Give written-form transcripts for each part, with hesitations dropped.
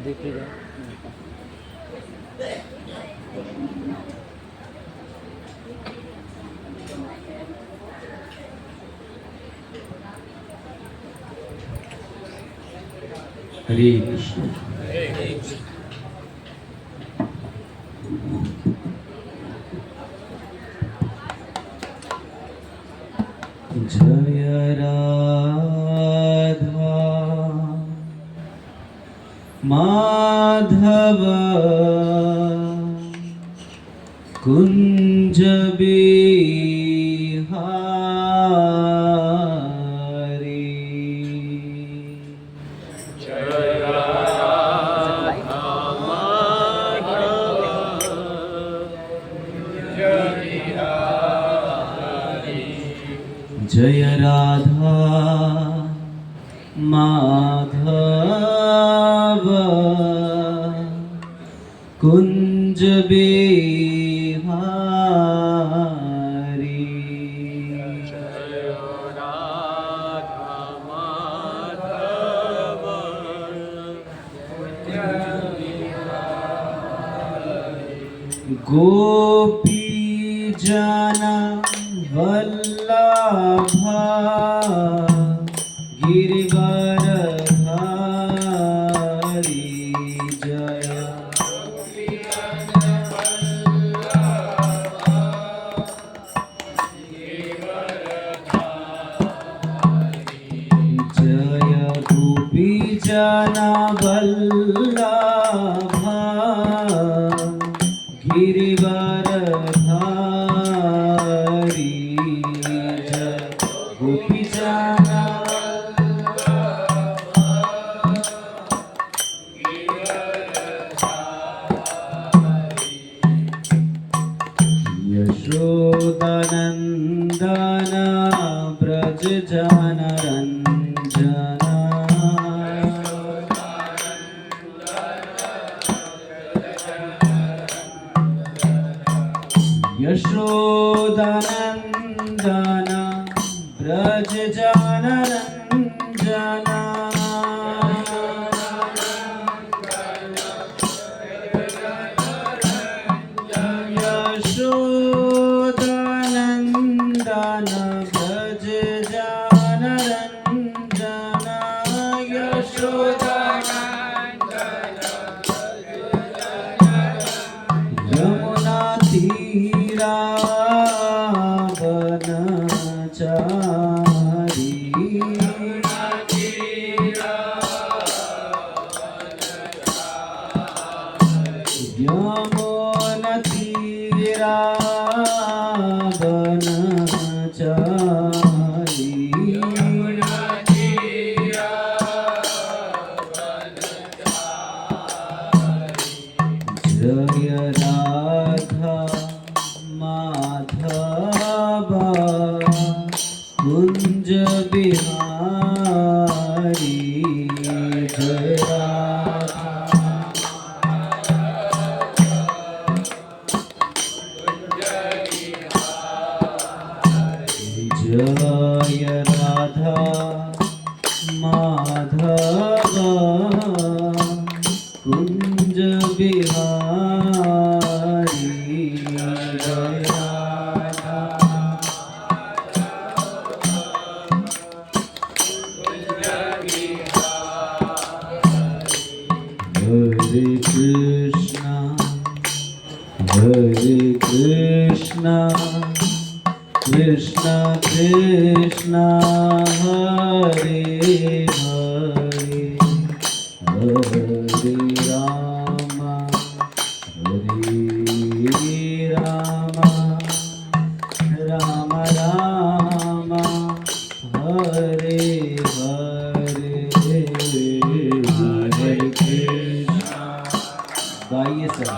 देख लीजिए। हरे कृष्ण। जय राधा माधव कुंज बिहारी। जय राधा माधव कुंज बिहारी। गोपी जना वल्लभा गिरिवरधारी। जय जय गोपी जना वल्लभा गिरिवरधारी। जय गोपी जना यशोदानंदन ब्रज जन रंजना। यशोदानंदन ब्रज जन रंजना। यशोदानंदन ब्रज जन रंजना। यमुना तीरा वनचारी। यमुना तीरा वनचारी। जय राधा माधव कुंज बिहारी। जय राधा जय राधा माधव कुंज बिहारी। जय राधा हरे कृष्णा कृष्ण कृष्ण हरे हरे हरे राम राम राम हरे हरे। हरे कृष्णा गाइए सब।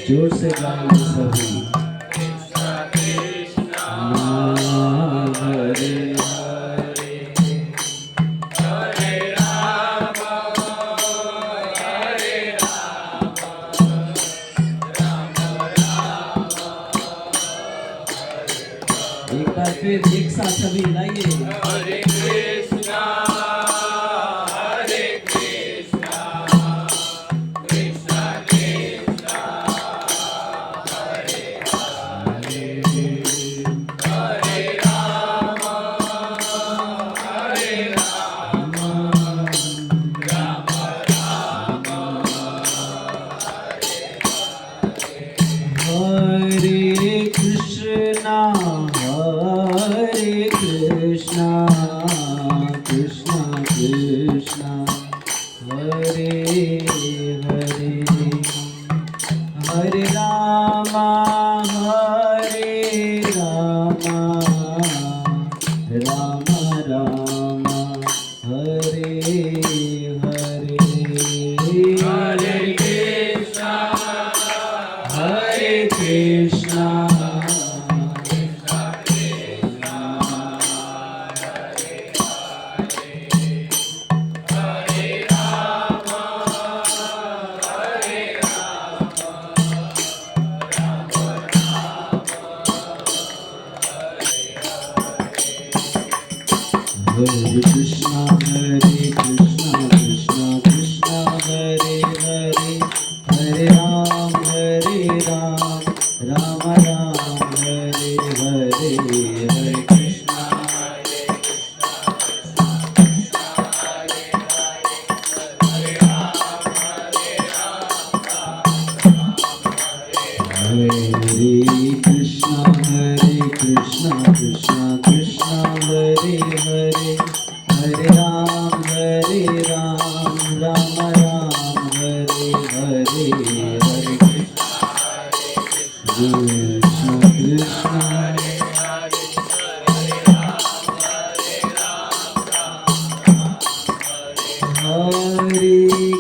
जोर से गाएंगे सभी। एक बार फिर एक साथ सभी लाइए। हरे कृष्णा कृष्णा कृष्णा हरे हरे हरे राम राम राम हरे Krishna Krishna Krishna Krishna Hare Hare Hare Ram Ram Ram Hare Hare Hare Krishna Hare Krishna, Krishna Krishna, Hare Hare, Hare Ram, Ram Ram, Hare Hare, Hare Krishna, Hare Krishna, Krishna Krishna, Hare Hare, Hare Ram, Ram Ram, Hare Hare, Hare Krishna,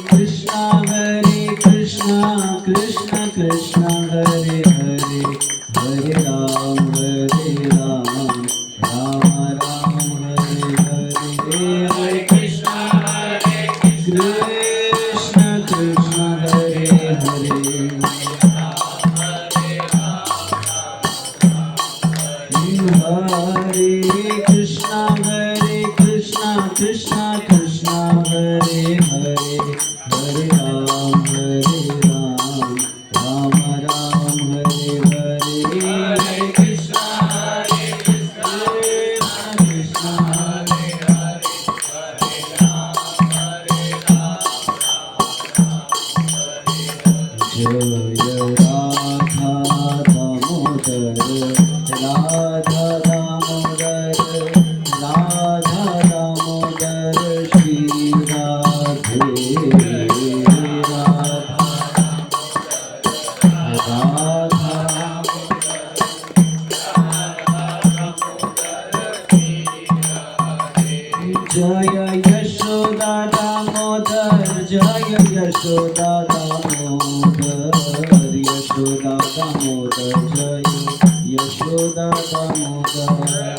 Krishna Hare Krishna, Krishna Krishna, Hare Hare, Hare Ram, Ram Ram, Hare Hare, Hare Krishna, Krishna Krishna, Hare Hare, Hare Krishna, Krishna Krishna Krishna Hare Hare Hare Ram Ram Ram Hare Hare Hare Krishna हरे कृष्णा कृष्णा हरे हरे हरे जय यशोदा दामोदर जय यशोदा दामोदर यशोदा दामोदर जय यशोदा दामोदर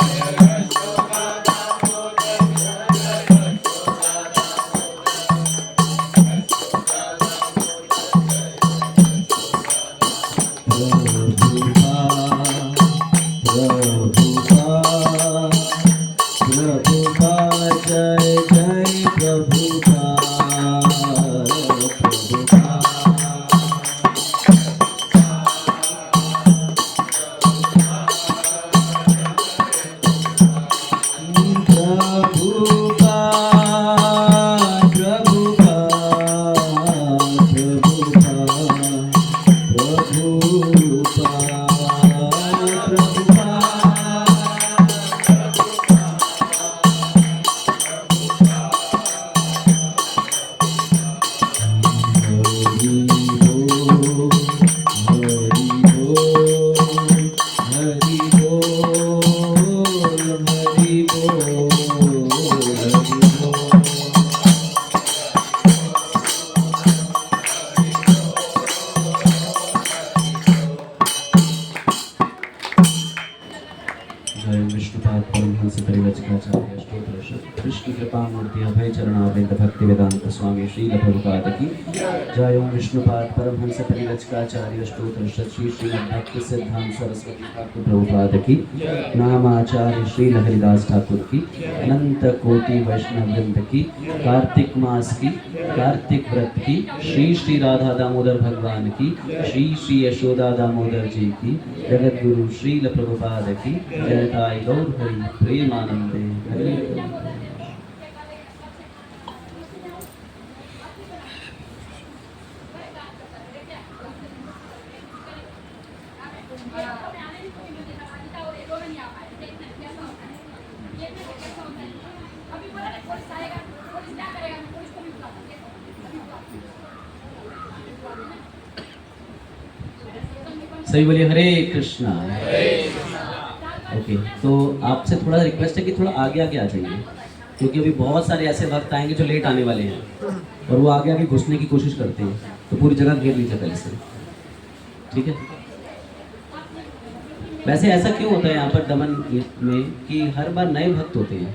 कृष्ण कृपा मूर्ति अभय चरणारविंद भक्ति वेदांत स्वामी श्रील प्रभुपाद की जय। ओम विष्णुपाद परमहंस परिरचकाचार्य स्तोत्र श्री श्रीमद् भक्ति सिद्धांत सरस्वती ठाकुर प्रभुपाद की नामाचार्य श्री हरिदास ठाकुर की अनंत कोटि वैष्णव वृंद की कार्तिक मास की कार्तिक व्रत की श्री श्री राधा दामोदर भगवान की श्री श्री यशोदा दामोदर जी की जगत गुरु श्रील प्रभुपाद की जयताई गौर हरि प्रेमानंदे हरि। सही बोलिए हरे कृष्णा। ओके, तो आपसे थोड़ा रिक्वेस्ट है कि थोड़ा आगे आगे आ जाइए, क्योंकि अभी बहुत सारे ऐसे वक्त आएंगे जो लेट आने वाले हैं और वो आगे आगे घुसने की कोशिश करते हैं, तो पूरी जगह घेर लीजिए पहले से, ठीक है। वैसे ऐसा क्यों होता है यहाँ पर दमन में कि हर बार नए भक्त होते हैं,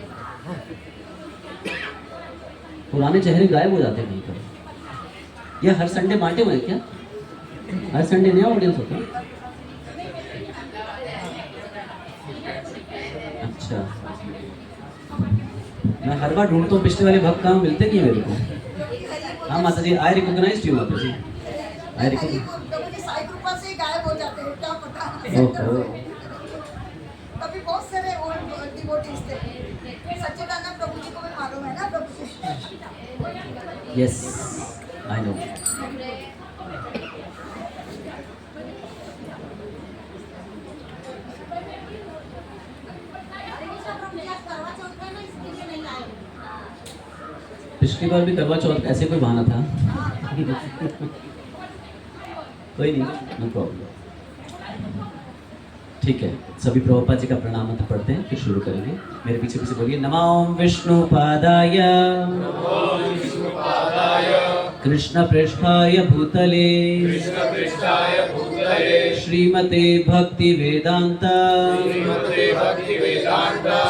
पुराने चेहरे गायब हो जाते हैं कहीं पर। यह हर संडे बांटे हुए हैं क्या? हर संडे नया ऑडियंस होता है? अच्छा, मैं हर बार ढूंढता हूँ पिछले वाले भक्त कहाँ मिलते नहीं मेरे को। हाँ माता जी, आई रिकॉग्नाइज्ड यू माता जी, आई रिकॉग्नाइज। गायब हो जाते हैं, क्या पता। ओहो, कभी बहुत सारे ओल्ड डिवोटीज थे, सच्चिदानंद प्रभु जी को भी मालूम है ना प्रभु जी। Yes I know. पिछली बार भी करवा चौथ ऐसे कोई बहाना था। कोई नहीं, नो प्रॉब्लम, ठीक है। सभी प्रभुपाद जी का प्रणाम मंत्र पढ़ते हैं, फिर शुरू करेंगे। मेरे पीछे पीछे बोलिए, नमो विष्णुपादाय कृष्ण पृष्ठाय भूतले श्रीमते भक्ति वेदांत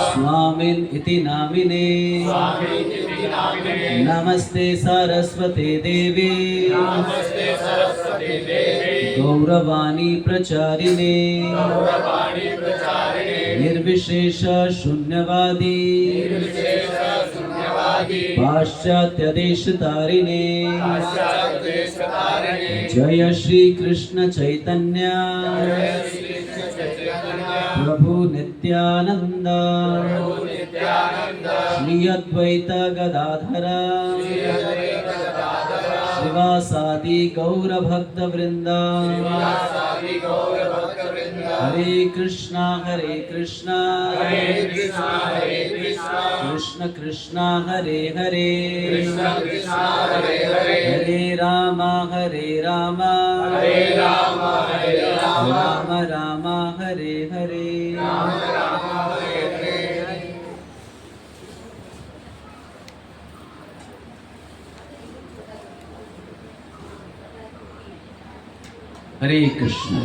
स्वामिन इति नामिने नमस्ते सरस्वते देवे गौरवाणी प्रचारिणे निर्विशेष शून्यवादी पाश्चात्य देश तारिणे जय श्री कृष्ण चैतन्य प्रभु नित्यानंद श्री अद्वैत गदाधर श्रीवासादि गौर भक्त वृंद हरे कृष्णा कृष्ण कृष्णा हरे हरे हरे राम राम राम हरे हरे। हरे कृष्ण।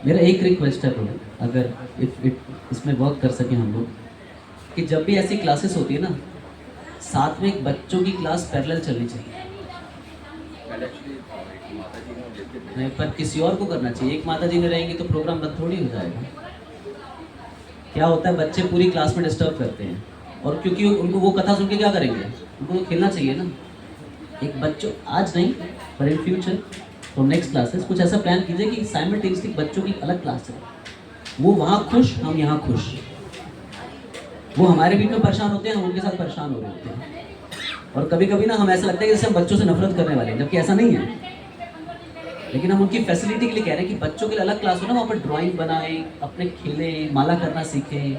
मेरा एक रिक्वेस्ट है प्रभु, अगर इसमें वर्क कर सके हम लोग, कि जब भी ऐसी क्लासेस होती है ना, साथ में एक बच्चों की क्लास पैरेलल चलनी चाहिए। नहीं, पर किसी और को करना चाहिए। एक माता जी ने रहेंगी तो प्रोग्राम बंद थोड़ी हो जाएगा। क्या होता है, बच्चे पूरी क्लास में डिस्टर्ब करते हैं, और क्योंकि उनको वो कथा सुन के क्या करेंगे, उनको तो खेलना चाहिए ना। एक बच्चों, आज नहीं पर इन फ्यूचर तो नेक्स्ट क्लासेस कुछ ऐसा प्लान कीजिए कि साइमल्टेनियसली बच्चों की अलग क्लास है, वो वहाँ खुश, हम यहाँ खुश। वो हमारे बीच में परेशान होते हैं, हम उनके साथ परेशान हो रहे होते हैं। और कभी कभी ना हम ऐसा लगता है कि जैसे हम बच्चों से नफरत करने वाले हैं, जबकि ऐसा नहीं है। लेकिन हम उनकी फैसिलिटी के लिए कह रहे हैं कि बच्चों के लिए अलग क्लास हो ना, वहाँ पर ड्राइंग बनाएं, अपने खेलें, माला करना सीखें,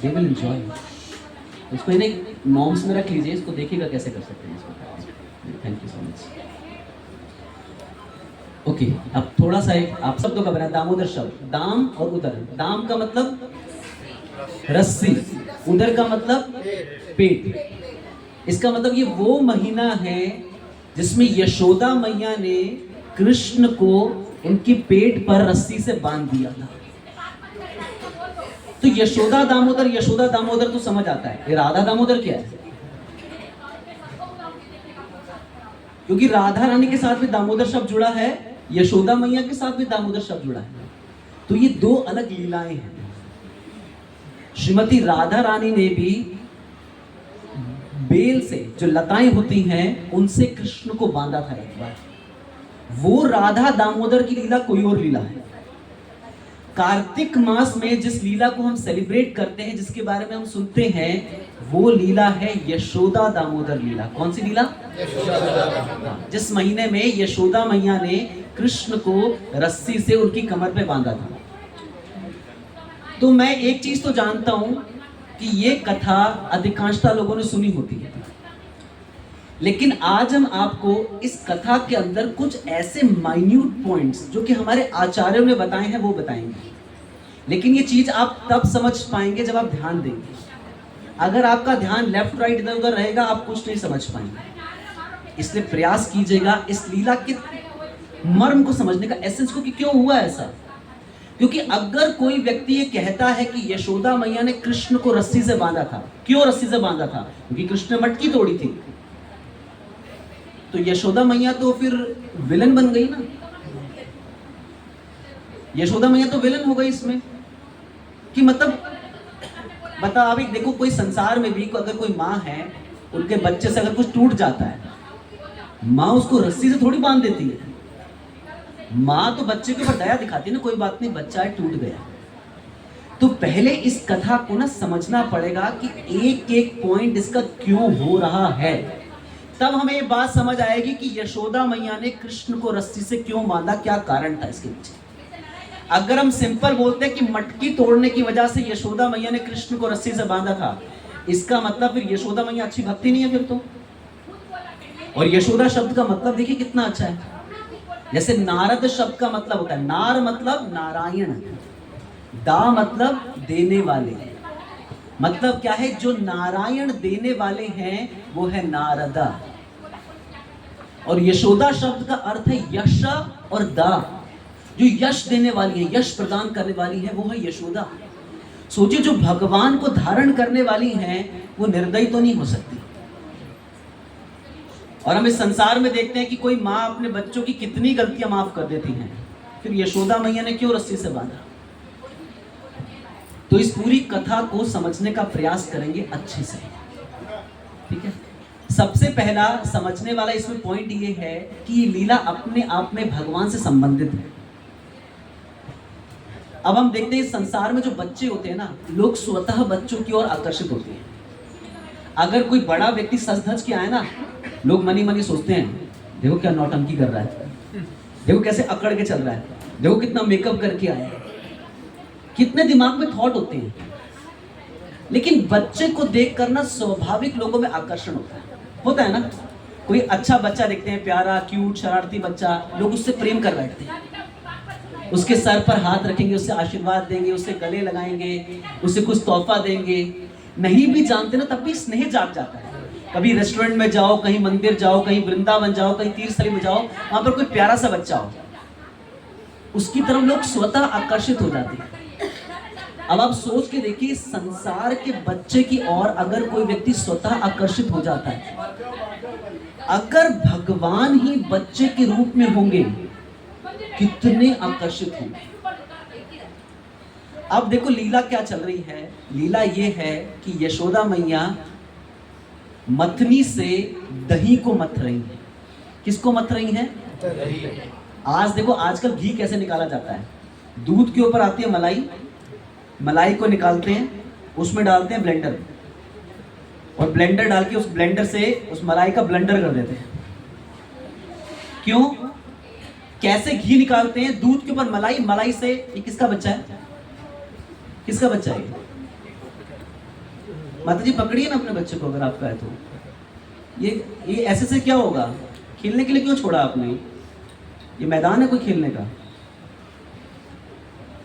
दे विल एंजॉय। इसको इन्हें नॉर्म्स में रख लीजिए, इसको देखिएगा कैसे कर सकते हैं इसको। Thank you so much. Okay, अब थोड़ा सा एक आप शब्दों का बना, दामोदर शब्द, दाम और उदर। दाम का मतलब रस्सी, उदर का मतलब पेट। इसका मतलब ये वो महीना है जिसमें यशोदा मैया ने कृष्ण को उनकी पेट पर रस्सी से बांध दिया था। तो यशोदा दामोदर तो समझ आता है, ये राधा दामोदर क्या है? क्योंकि राधा रानी के साथ भी दामोदर शब्द जुड़ा है, यशोदा मैया के साथ भी दामोदर शब्द जुड़ा है। तो ये दो अलग लीलाएं हैं। श्रीमती राधा रानी ने भी बेल से जो लताएं होती हैं उनसे कृष्ण को बांधा था एक बार। वो राधा दामोदर की लीला कोई और लीला है। कार्तिक मास में जिस लीला को हम सेलिब्रेट करते हैं, जिसके बारे में हम सुनते हैं, वो लीला है यशोदा दामोदर लीला। कौन सी लीला? जिस महीने में यशोदा मैया ने कृष्ण को रस्सी से उनकी कमर पे बांधा था। तो मैं एक चीज तो जानता हूं कि ये कथा अधिकांशतः लोगों ने सुनी होती है, लेकिन आज हम आपको इस कथा के अंदर कुछ ऐसे माइन्यूट पॉइंट्स जो कि हमारे आचार्यों ने बताए हैं वो बताएंगे। लेकिन ये चीज आप तब समझ पाएंगे जब आप ध्यान देंगे। अगर आपका ध्यान लेफ्ट राइट इधर उधर रहेगा, आप कुछ नहीं समझ पाएंगे। इसलिए प्रयास कीजिएगा इस लीला के मर्म को समझने का, एसेंस को, कि क्यों हुआ ऐसा। क्योंकि अगर कोई व्यक्ति ये कहता है कि यशोदा मैया ने कृष्ण को रस्सी से बांधा था, क्यों रस्सी से बांधा था? क्योंकि कृष्ण ने मटकी तोड़ी थी। तो यशोदा मैया तो फिर विलन बन गई ना, यशोदा मैया तो विलन हो गई इसमें। कि मतलब बता, अभी देखो कोई संसार में भी अगर कोई माँ है, उनके बच्चे से अगर कुछ टूट जाता है, माँ उसको रस्सी से थोड़ी बांध देती है। माँ तो बच्चे के ऊपर दया दिखाती है ना, कोई बात नहीं, बच्चा है, टूट गया। तो पहले इस कथा को ना समझना पड़ेगा कि एक एक पॉइंट इसका क्यों हो रहा है, तब हमें ये बात समझ आएगी कि यशोदा मैया ने कृष्ण को रस्सी से क्यों बांधा, क्या कारण था इसके पीछे। अगर हम सिंपल बोलते हैं कि मटकी तोड़ने की वजह से यशोदा मैया ने कृष्ण को रस्सी से बांधा था, इसका मतलब फिर यशोदा मैया अच्छी भक्ति नहीं है फिर तो। और यशोदा शब्द का मतलब देखिए कितना अच्छा है। जैसे नारद शब्द का मतलब होता है, नार मतलब नारायण, दा मतलब देने वाले। मतलब क्या है, जो नारायण देने वाले हैं वो है नारदा। और यशोदा शब्द का अर्थ है यश और दा, जो यश देने वाली है, यश प्रदान करने वाली है, वो है यशोदा। सोचिए, जो भगवान को धारण करने वाली हैं वो निर्दयी तो नहीं हो सकती। और हम इस संसार में देखते हैं कि कोई माँ अपने बच्चों की कितनी गलतियां माफ कर देती हैं, फिर यशोदा मैया ने क्यों रस्सी से बांधा? तो इस पूरी कथा को समझने का प्रयास करेंगे अच्छे से, ठीक है। सबसे पहला समझने वाला इसमें पॉइंट ये है कि ये लीला अपने आप में भगवान से संबंधित है। अब हम देखते हैं संसार में जो बच्चे होते हैं ना, लोग स्वतः बच्चों की ओर आकर्षित होते हैं। अगर कोई बड़ा व्यक्ति सज धज के आए ना, लोग मनी मनी सोचते हैं देखो क्या नौटंकी कर रहा है, देखो कैसे अकड़ के चल रहा है, देखो कितना मेकअप करके आया है, कितने दिमाग में थॉट होते हैं। लेकिन बच्चे को देखकर ना स्वाभाविक लोगों में आकर्षण होता है ना। कोई अच्छा बच्चा देखते हैं, प्यारा क्यूट शरारती बच्चा, लोग उससे प्रेम कर बैठते हैं, उसके सर पर हाथ रखेंगे, उससे आशीर्वाद देंगे, उससे गले लगाएंगे, उसे कुछ तोहफा देंगे। नहीं भी जानते ना तब भी स्नेह जाग जाता है। कभी रेस्टोरेंट में जाओ, कहीं मंदिर जाओ, कहीं वृंदावन जाओ, कहीं तीर्थस्थली में जाओ, वहां पर कोई प्यारा सा बच्चा हो, उसकी तरफ लोग स्वतः आकर्षित हो जाते हैं। अब आप सोच के देखिए, संसार के बच्चे की ओर अगर कोई व्यक्ति स्वतः आकर्षित हो जाता है, अगर भगवान ही बच्चे के रूप में होंगे कितने आकर्षित होंगे। अब देखो लीला क्या चल रही है। लीला ये है कि यशोदा मैया मथनी से दही को मथ रही है। किसको मथ रही है? आज देखो आजकल घी कैसे निकाला जाता है। दूध के ऊपर आती है मलाई, मलाई को निकालते हैं, उसमें डालते हैं ब्लेंडर, और ब्लेंडर डाल के उस ब्लेंडर से उस मलाई का ब्लेंडर कर देते हैं। क्यों? कैसे घी निकालते हैं? दूध के ऊपर मलाई, मलाई से। ये किसका बच्चा है? किसका बच्चा है? माता जी पकड़िए ना अपने बच्चे को, अगर आपका है तो। ये ऐसे से क्या होगा? खेलने के लिए क्यों छोड़ा आपने? ये मैदान है कोई खेलने का?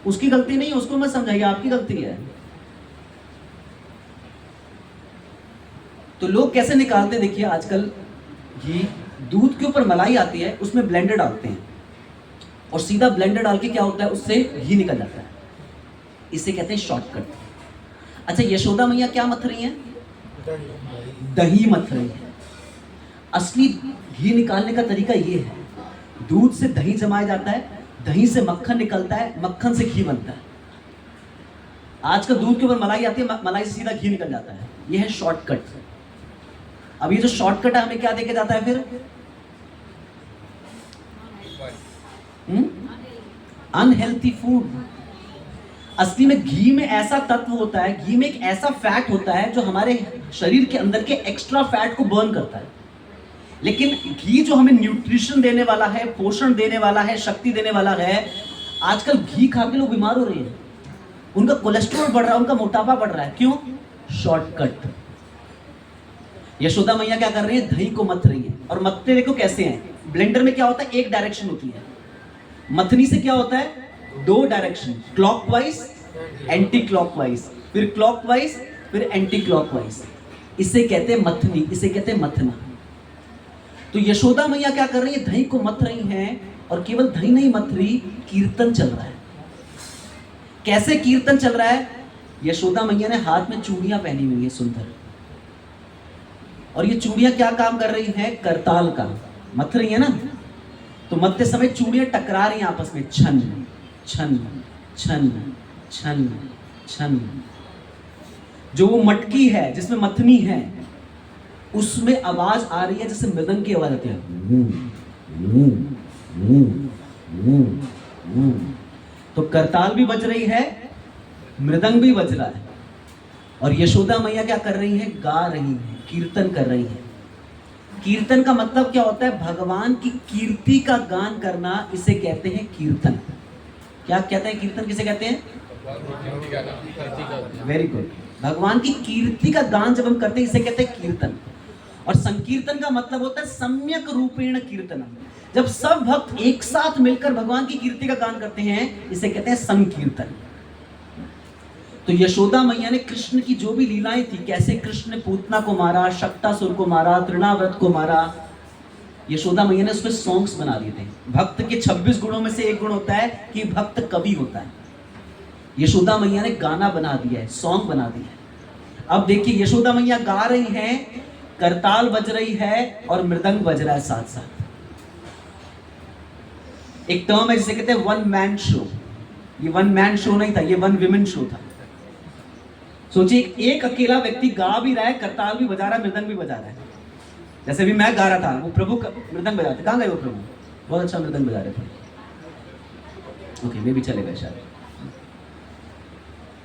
उसकी गलती नहीं है, उसको मत समझाइए, आपकी गलती है। तो लोग कैसे निकालते हैं देखिए आजकल घी, दूध के ऊपर मलाई आती है, उसमें ब्लेंडर डालते हैं, और सीधा ब्लेंडर डाल के क्या होता है, उससे घी निकल जाता है। इसे कहते हैं शॉर्टकट। अच्छा, यशोदा मैया क्या मथ रही हैं? दही मथ रही है। असली घी निकालने का तरीका ये है, दूध से दही जमाया जाता है, दही से मक्खन निकलता है, मक्खन से घी बनता है। आजकल दूध के ऊपर मलाई आती है, मलाई से सीधा घी निकल जाता है। यह है शॉर्टकट। अब ये जो शॉर्टकट है हमें क्या देके जाता है फिर? Unhealthy food. असली में घी में ऐसा तत्व होता है, घी में एक ऐसा फैट होता है जो हमारे शरीर के अंदर के एक्स्ट्रा फैट को बर्न करता है। लेकिन घी जो हमें न्यूट्रिशन देने वाला है, पोषण देने वाला है, शक्ति देने वाला है, आजकल घी खा के लोग बीमार हो रहे हैं, उनका कोलेस्ट्रॉल बढ़ रहा है, उनका मोटापा बढ़ रहा है। क्यों? शॉर्टकट। यशोदा मैया क्या कर रही है? दही को मथ रही है। और मथते देखो कैसे हैं। ब्लेंडर में क्या होता है? एक डायरेक्शन होती है। मथनी से क्या होता है? दो डायरेक्शन, क्लॉकवाइज, एंटी क्लॉकवाइज, फिर क्लॉकवाइज, फिर एंटी क्लॉकवाइज। इसे कहते हैं मथनी, इसे कहते हैं मथना। तो यशोदा मैया क्या कर रही है? दही को मथ रही हैं, और केवल दही नहीं मथ रही, कीर्तन चल रहा है। कैसे कीर्तन चल रहा है? यशोदा मैया ने हाथ में चूड़ियां पहनी हुई है सुंदर, और ये चूड़ियां क्या काम कर रही हैं? करताल का। मथ रही है ना, तो मथते समय चूड़ियां टकरा रही हैं आपस में, छन छन छन छन छन। जो वो मटकी है जिसमें मथनी है, उसमें आवाज आ रही है जैसे मृदंग की आवाज आती है। तो करताल भी बज रही है, मृदंग भी बज रहा है, और यशोदा मैया क्या कर रही है? गा रही है, कीर्तन कर रही है। कीर्तन का मतलब क्या होता है? भगवान की कीर्ति का गान करना, इसे कहते हैं कीर्तन। क्या कहते हैं? कीर्तन किसे कहते हैं? Very good. भगवान की कीर्ति का गान जब हम करते हैं, इसे कहते हैं कीर्तन। और संकीर्तन का मतलब होता है सम्यक रूपेण कीर्तनम। जब सब भक्त एक साथ मिलकर भगवान की कीर्ति का गान करते हैं, इसे कहते हैं संकीर्तन। तो यशोदा मैया ने कृष्ण की जो भी लीलाएं थी, कैसे कृष्ण ने पूतना को मारा, शक्तासुर को मारा, तृणाव्रत को मारा, यशोदा मैया ने उसमें सॉन्ग्स बना दिए थे। भक्त के 26 गुणों में से एक गुण होता है कि भक्त कवि होता है। यशोदा मैया ने गाना बना दिया है, सॉन्ग बना दिया है। अब देखिए यशोदा मैया गा रही हैं, करताल बज रही है, और मृदंग बज रहा है साथ साथ। एक टर्म है जिसे कहते हैं वन मैन शो। ये वन मैन शो नहीं था, ये वन विमेन शो था। सोचिए एक अकेला व्यक्ति गा भी रहा है, करताल भी बजा रहा है, मृदंग भी बजा रहा है। जैसे भी मैं गा रहा था, वो प्रभु मृदंग बजाते, कहाँ गए वो प्रभु? बहुत अच्छा मृदंग बजा रहे थे। ओके, वे भी चले गए शायद।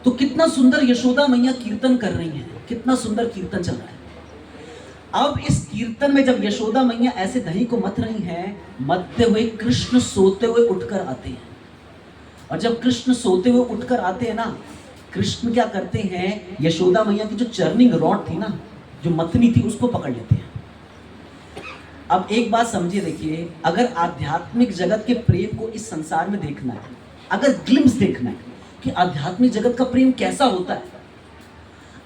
तो कितना सुंदर यशोदा मैया कीर्तन कर रही हैं, कितना सुंदर कीर्तन चल रहा है। अब इस कीर्तन में जब यशोदा मैया ऐसे दही को मथ रही हैं, मथते हुए कृष्ण सोते हुए उठकर आते हैं। और जब कृष्ण सोते हुए उठकर आते हैं ना, कृष्ण क्या करते हैं, यशोदा मैया की जो चर्निंग रॉड थी ना, जो मथनी थी, उसको पकड़ लेते हैं। अब एक बात समझिए, देखिए, अगर आध्यात्मिक जगत के प्रेम को इस संसार में देखना है, अगर ग्लिम्स देखना है कि आध्यात्मिक जगत का प्रेम कैसा होता है,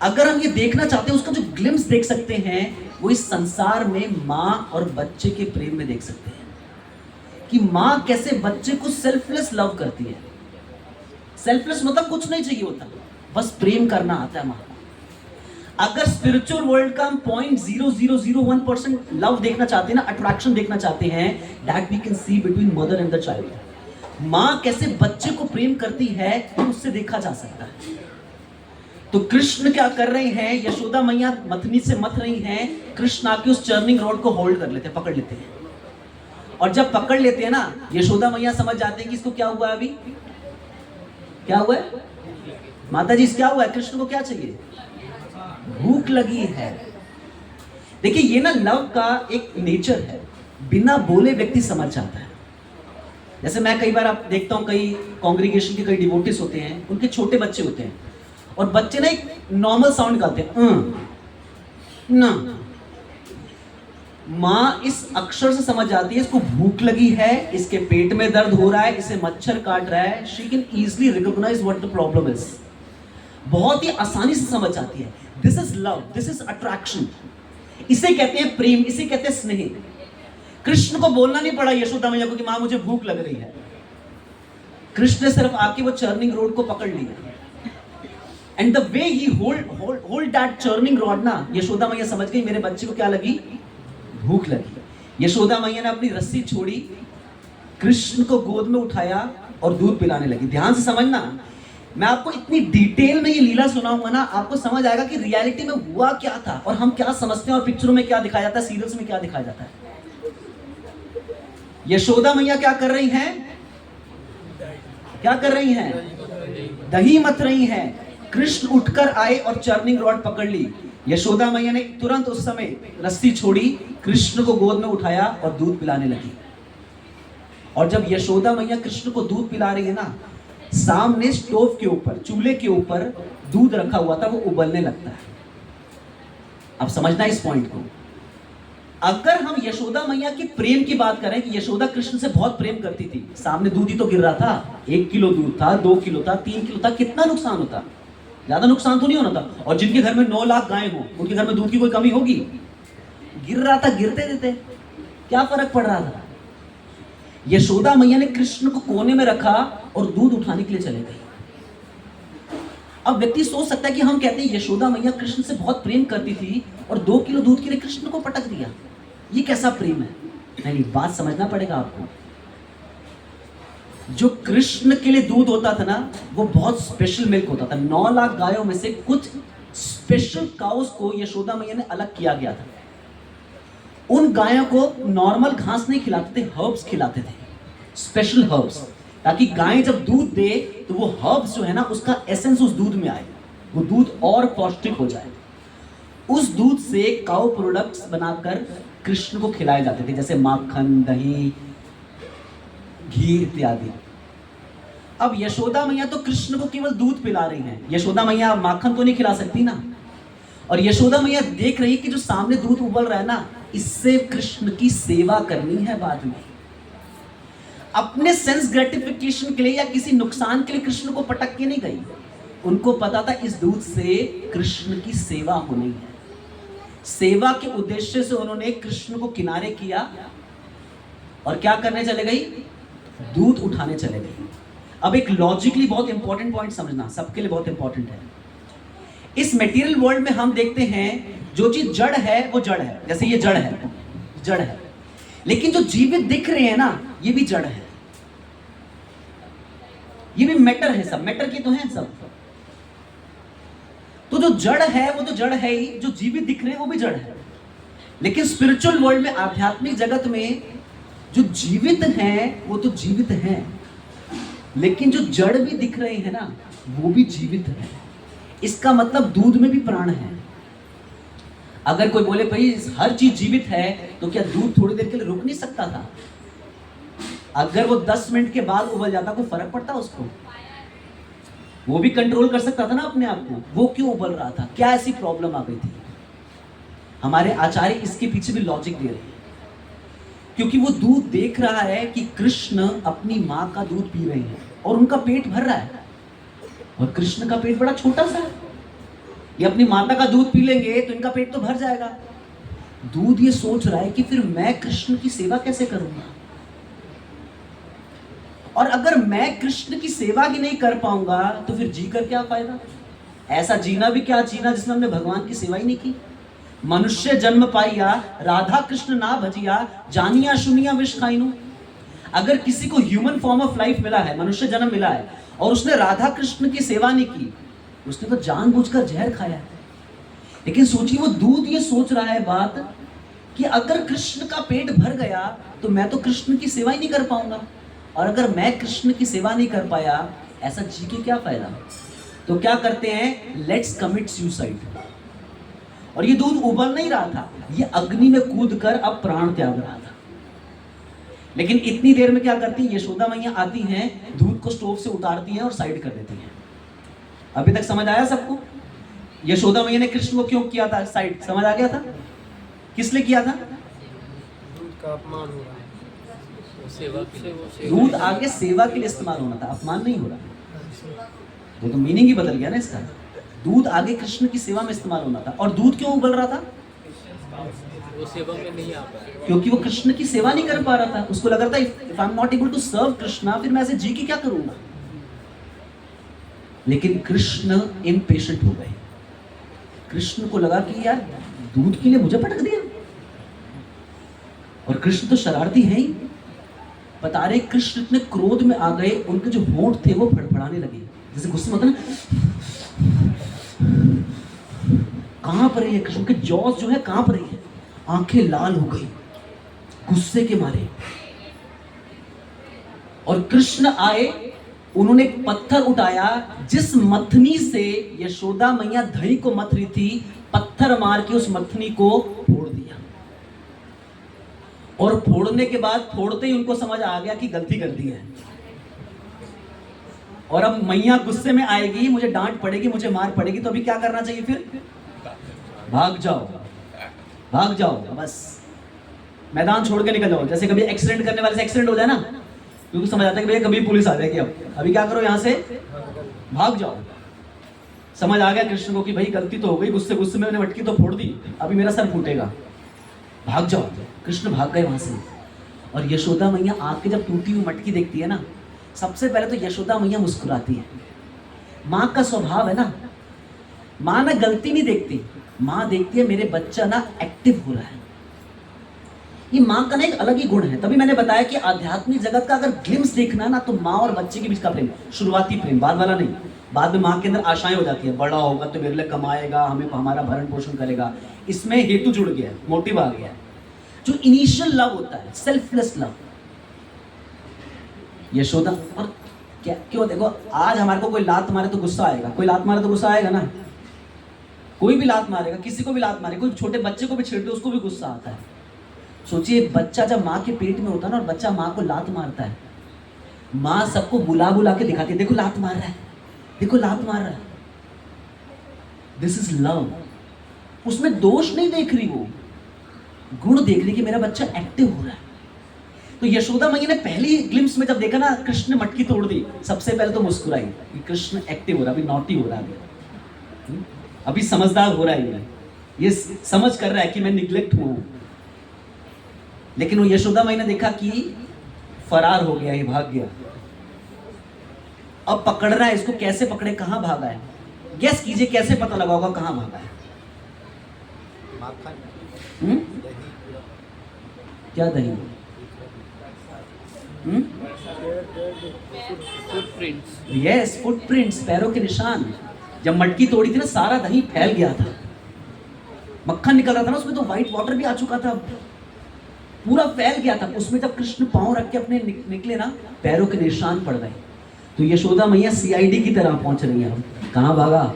अगर हम ये देखना चाहते हैं, उसका जो ग्लिम्स देख सकते हैं, वो इस संसार में माँ और बच्चे के प्रेम में देख सकते हैं कि माँ कैसे बच्चे को सेल्फलेस लव करती है। सेल्फलेस मतलब कुछ नहीं चाहिए होता, बस प्रेम करना आता है माँ। अगर स्पिरिचुअल वर्ल्ड का हम 0.0001% लव देखना चाहते हैं ना, अट्रैक्शन देखना चाहते हैं, that we can see between mother and the child. माँ कैसे बच्चे को प्रेम करती है, तो उससे देखा जा सकता है। तो कृष्ण क्या कर रहे हैं, यशोदा मैया मथनी से मथ रही हैं, कृष्ण आके उस चर्निंग रॉड को होल्ड कर लेते हैं, पकड़ लेते हैं। और जब पकड़ लेते हैं ना, यशोदा मैया समझ जाते हैं कि इसको क्या हुआ है, अभी क्या हुआ है माता जी, क्या हुआ है, कृष्ण को क्या चाहिए, भूख लगी है। देखिए, ये ना लव का एक नेचर है, बिना बोले व्यक्ति समझ जाता है। जैसे मैं कई बार आप देखता हूं, कई कांग्रीगेशन के कई डिवोटीज होते हैं, उनके छोटे बच्चे होते हैं, और बच्चे ना एक नॉर्मल साउंड निकालते हैं, ना। माँ इस अक्षर से समझ जाती है इसको भूख लगी है, इसके पेट में दर्द हो रहा है, इसे मच्छर काट रहा है। She can easily recognise what the problem is, बहुत ही आसानी से समझ जाती है। This is love, this is attraction, इसे कहते हैं प्रेम, इसे कहते हैं स्नेह। कृष्ण को बोलना नहीं पड़ा यशोदा मैया को कि माँ मुझे भूख लग रही है, कृष्ण ने सिर्फ आके वो चर्निंग रोड को पकड़ लिया। And the way he hold that churning rod ना, यशोदा मैया समझ गई मेरे बच्चे को क्या लगी, भूख लगी। यशोदा मैया ने अपनी रस्सी छोड़ी, कृष्ण को गोद में उठाया और दूध पिलाने लगी। ध्यान से समझना, मैं आपको इतनी डिटेल में ये लीला सुनाऊंगा ना, आपको समझ आएगा कि रियलिटी में हुआ क्या था और हम क्या समझते हैं और पिक्चरों में क्या दिखाया जाता है, सीरियल्स में क्या दिखाया जाता है। यशोदा मैया क्या कर रही हैं, क्या कर रही हैं, दही मथ रही हैं। कृष्ण उठकर आए और चर्निंग रॉड पकड़ ली। यशोदा मैया ने तुरंत उस समय रस्सी छोड़ी, कृष्ण को गोद में उठाया और दूध पिलाने लगी। और जब यशोदा मैया कृष्ण को दूध पिला रही है ना, सामने स्टोव के ऊपर, चूल्हे के ऊपर दूध रखा हुआ था, वो उबलने लगता है। अब समझना इस पॉइंट को। अगर हम यशोदा मैया की प्रेम की बात करें कि यशोदा कृष्ण से बहुत प्रेम करती थी, सामने दूध ही तो गिर रहा था, 1 किलो दूध था, 2 किलो था, 3 किलो था, कितना नुकसान होता, ज्यादा नुकसान तो नहीं होना था। और जिनके घर में 9 लाख गायें हो, उनके घर में दूध की कोई कमी होगी, गिर रहा था, गिरते देते, क्या फर्क पड़ रहा था। यशोदा मैया ने कृष्ण को कोने में रखा और दूध उठाने के लिए चले गई। अब व्यक्ति सोच सकता है कि हम कहते हैं यशोदा मैया कृष्ण से बहुत प्रेम करती थी और 2 किलो दूध के लिए कृष्ण को पटक दिया, ये कैसा प्रेम है। नहीं, बात समझना पड़ेगा आपको। जो कृष्ण के लिए दूध होता था ना, वो बहुत स्पेशल मिल्क होता था। 9 लाख गायों में से कुछ स्पेशल काउस को यशोदा मैया ने अलग किया गया था। उन गायों को नॉर्मल घास नहीं खिलाते थे, हर्ब्स खिलाते थे, स्पेशल हर्ब्स, ताकि गाय जब दूध दे तो वो हर्ब्स जो है ना, उसका एसेंस उस दूध में आए, वो दूध और पौष्टिक हो जाए। उस दूध से काउ प्रोडक्ट्स बनाकर कृष्ण को खिलाए जाते थे, जैसे माखन, दही, घी इत्यादि। अब यशोदा मैया तो कृष्ण को केवल दूध पिला रही हैं, यशोदा मैया माखन तो नहीं खिला सकती ना। और यशोदा मैया देख रही है कि जो सामने दूध उबल रहा है ना, इससे कृष्ण की सेवा करनी है बाद में। अपने सेंस ग्रेटिफिकेशन के लिए या किसी नुकसान के लिए कृष्ण को पटक के नहीं गई, उनको पता था इस दूध से कृष्ण की सेवा होनी है। सेवा के उद्देश्य से उन्होंने कृष्ण को किनारे किया और क्या करने चले गई, दूध उठाने चले गई। अब एक लॉजिकली बहुत इंपॉर्टेंट पॉइंट समझना, सबके लिए बहुत इंपॉर्टेंट है। इस मटेरियल वर्ल्ड में हम देखते हैं जो चीज जड़ है वो जड़ है, जैसे ये जड़ है, जड़ है, लेकिन जो जीवित दिख रहे हैं ना, ये भी जड़ है, ये भी मैटर है, सब मैटर की तो हैं सब। तो जो जड़ है वो तो जड़ है ही, जो जीवित दिख रहे हैं वो भी जड़ है। लेकिन स्पिरिचुअल वर्ल्ड में, आध्यात्मिक जगत में, जो जीवित हैं वो तो जीवित हैं, लेकिन जो जड़ भी दिख रहे हैं ना वो भी जीवित है। इसका मतलब दूध में भी प्राण है। अगर कोई बोले भाई हर चीज जीवित है, तो क्या दूध थोड़ी देर के लिए रुक नहीं सकता था? अगर वो 10 मिनट के बाद उबल जाता, कोई फर्क पड़ता उसको? वो भी कंट्रोल कर सकता था ना अपने आप को। वो क्यों उबल रहा था? क्या ऐसी प्रॉब्लम आ गई थी? हमारे आचार्य इसके पीछे भी लॉजिक दे रहे हैं, क्योंकि वो दूध देख रहा है कि कृष्ण अपनी माँ का दूध पी रहे हैं और उनका पेट भर रहा है, और कृष्ण का पेट बड़ा छोटा सा है। ये अपनी माता का दूध पी लेंगे तो इनका पेट तो भर जाएगा। दूध ये सोच रहा है कि फिर मैं कृष्ण की सेवा कैसे करूंगा, और अगर मैं कृष्ण की सेवा ही नहीं कर पाऊंगा तो फिर जीकर क्या फायदा? ऐसा जीना भी क्या जीना जिसमें हमने भगवान की सेवा ही नहीं की। मनुष्य जन्म पाइया, राधा कृष्ण ना भजिया, जानिया सुनिया विष खाइनु। अगर किसी को ह्यूमन फॉर्म ऑफ लाइफ मिला है, मनुष्य जन्म मिला है, और उसने राधा कृष्ण की सेवा नहीं की, उसने तो जानबूझकर जहर खाया है। लेकिन सोचिए, वो दूध ये सोच रहा है बात कि अगर कृष्ण का पेट भर गया तो मैं तो कृष्ण की सेवा ही नहीं कर पाऊंगा, और अगर मैं कृष्ण की सेवा नहीं कर पाया, ऐसा जी के क्या फायदा? तो क्या करते हैं? Let's commit suicide. और ये दूध उबल नहीं रहा था, ये अग्नि में कूदकर अब प्राण त्याग रहा था। लेकिन इतनी देर में क्या करती है यशोदा मैया? आती हैं, दूध को स्टोव से उतारती हैं और साइड कर देती हैं। अभी तक समझ आया सबको? यशोदा मैया ने कृष्ण को क्यों किया था साइड? समझ आ गया था? किस लिए किया था? दूध का अपमान हो रहा है, सेवा के लिए। दूध आगे सेवा के लिए इस्तेमाल होना था, अपमान नहीं हो रहा। वो तो मीनिंग ही बदल गया ना इसका। दूध आगे कृष्ण की सेवा में इस्तेमाल होना था। और दूध क्यों उबल रहा था? वो सेवा में नहीं आ पाया, क्योंकि वो कृष्ण की सेवा नहीं कर पा रहा था। उसको लग रहा था if I am not able to serve Krishna, फिर मैं ऐसे जी के क्या करूंगा? लेकिन कृष्ण इम्पेशेंट हो गए। कृष्ण को लगा कि यार दूध के लिए मुझे पटक दिया। और कृष्ण तो शरारती है ही। बता रहे कृष्ण इतने क्रोध में आ गए, उनके जो होंठ थे वो फड़फड़ाने लगे, जैसे गुस्से में होता ना, कांप रहे हैं कृष्ण के जॉस जो है, कांप रही है, आंखें लाल हो गई गुस्से के मारे। और कृष्ण आए, उन्होंने एक पत्थर उठाया, जिस मथनी से यशोदा मैया दही को मथ रही थी, पत्थर मार के उस मथनी को फोड़ दिया। और फोड़ने के बाद, फोड़ते ही उनको समझ आ गया कि गलती कर दी है। और अब मैया गुस्से में आएगी, मुझे डांट पड़ेगी, मुझे मार पड़ेगी, तो अभी क्या करना चाहिए? फिर भाग जाओ, भाग जाओ, बस मैदान छोड़ के निकल जाओ। जैसे कभी एक्सीडेंट करने वाले से एक्सीडेंट हो जाए ना, क्योंकि समझ आता है कि भैया कभी पुलिस आ जाएगी, अब अभी क्या करो, यहां से भाग जाओ। समझ आ गया कृष्ण को कि भाई गलती तो हो गई, गुस्से गुस्से में मैंने मटकी तो फोड़ दी, अभी मेरा सर फूटेगा, भाग जाओ। कृष्ण भाग गए वहां से। और यशोदा मैया आके जब टूटी हुई मटकी देखती है ना, सबसे पहले तो यशोदा मैया मुस्कुराती है। माँ का स्वभाव है ना, माँ ना गलती नहीं देखती, माँ देखती है मेरे बच्चा ना एक्टिव हो रहा है। ये माँ का ना एक अलग ही गुण है। तभी मैंने बताया कि आध्यात्मिक जगत का अगर ग्लिम्स देखना है ना, तो माँ और बच्चे के बीच का प्रेम, शुरुआती प्रेम, बाद वाला नहीं। बाद में माँ के अंदर आशाएं हो जाती है, बड़ा होगा तो मेरे लिए कमाएगा, हमें हमारा भरण पोषण करेगा, इसमें हेतु जुड़ गया, मोटिव आ गया। जो इनिशियल लव होता है, सेल्फलेस लव, यशोदा। और क्या क्यों, देखो आज हमारे को कोई लात मारे तो गुस्सा आएगा, कोई लात मारे तो गुस्सा आएगा ना, कोई भी लात मारेगा, किसी को भी लात मारे, कोई छोटे बच्चे को भी छेड़ दे उसको भी गुस्सा आता है। सोचिए बच्चा जब माँ के पेट में होता है ना, और बच्चा माँ को लात मारता है, माँ सबको बुला बुला के दिखाती है, देखो लात मार रहा है, देखो लात मार रहा है। This is love. उसमें दोष नहीं देख रही, वो गुण देख रही कि मेरा बच्चा एक्टिव हो रहा है। तो यशोदा मैया ने पहली ग्लिम्स में जब देखा ना कृष्ण ने मटकी तोड़ दी, सबसे पहले तो मुस्कुराई कि कृष्ण एक्टिव हो रहा है, अभी नॉटी हो रहा है, अभी समझदार हो रहा है, ये समझ कर रहा है कि मैं निग्लेक्ट हुआ हूं। लेकिन वो यशोदा मैया ने देखा कि फरार हो गया, ये भाग गया। अब पकड़ रहा है इसको, कैसे पकड़े, कहां भागा है? गेस कीजिए कैसे पता लगा होगा कहां भागा है? क्या दही? फुटप्रिंट्स, यस, फुटप्रिंट्स, पैरों के निशान। जब मटकी तोड़ी थी ना, सारा दही फैल गया था, मक्खन निकल रहा था ना उसमें, तो व्हाइट वाटर भी आ चुका था, पूरा फैल गया था उसमें। जब कृष्ण पांव रख के अपने निकले ना, पैरों के निशान पड़ गए। तो यशोदा मैया सीआईडी की तरह पहुंच रही है, कहां भागा।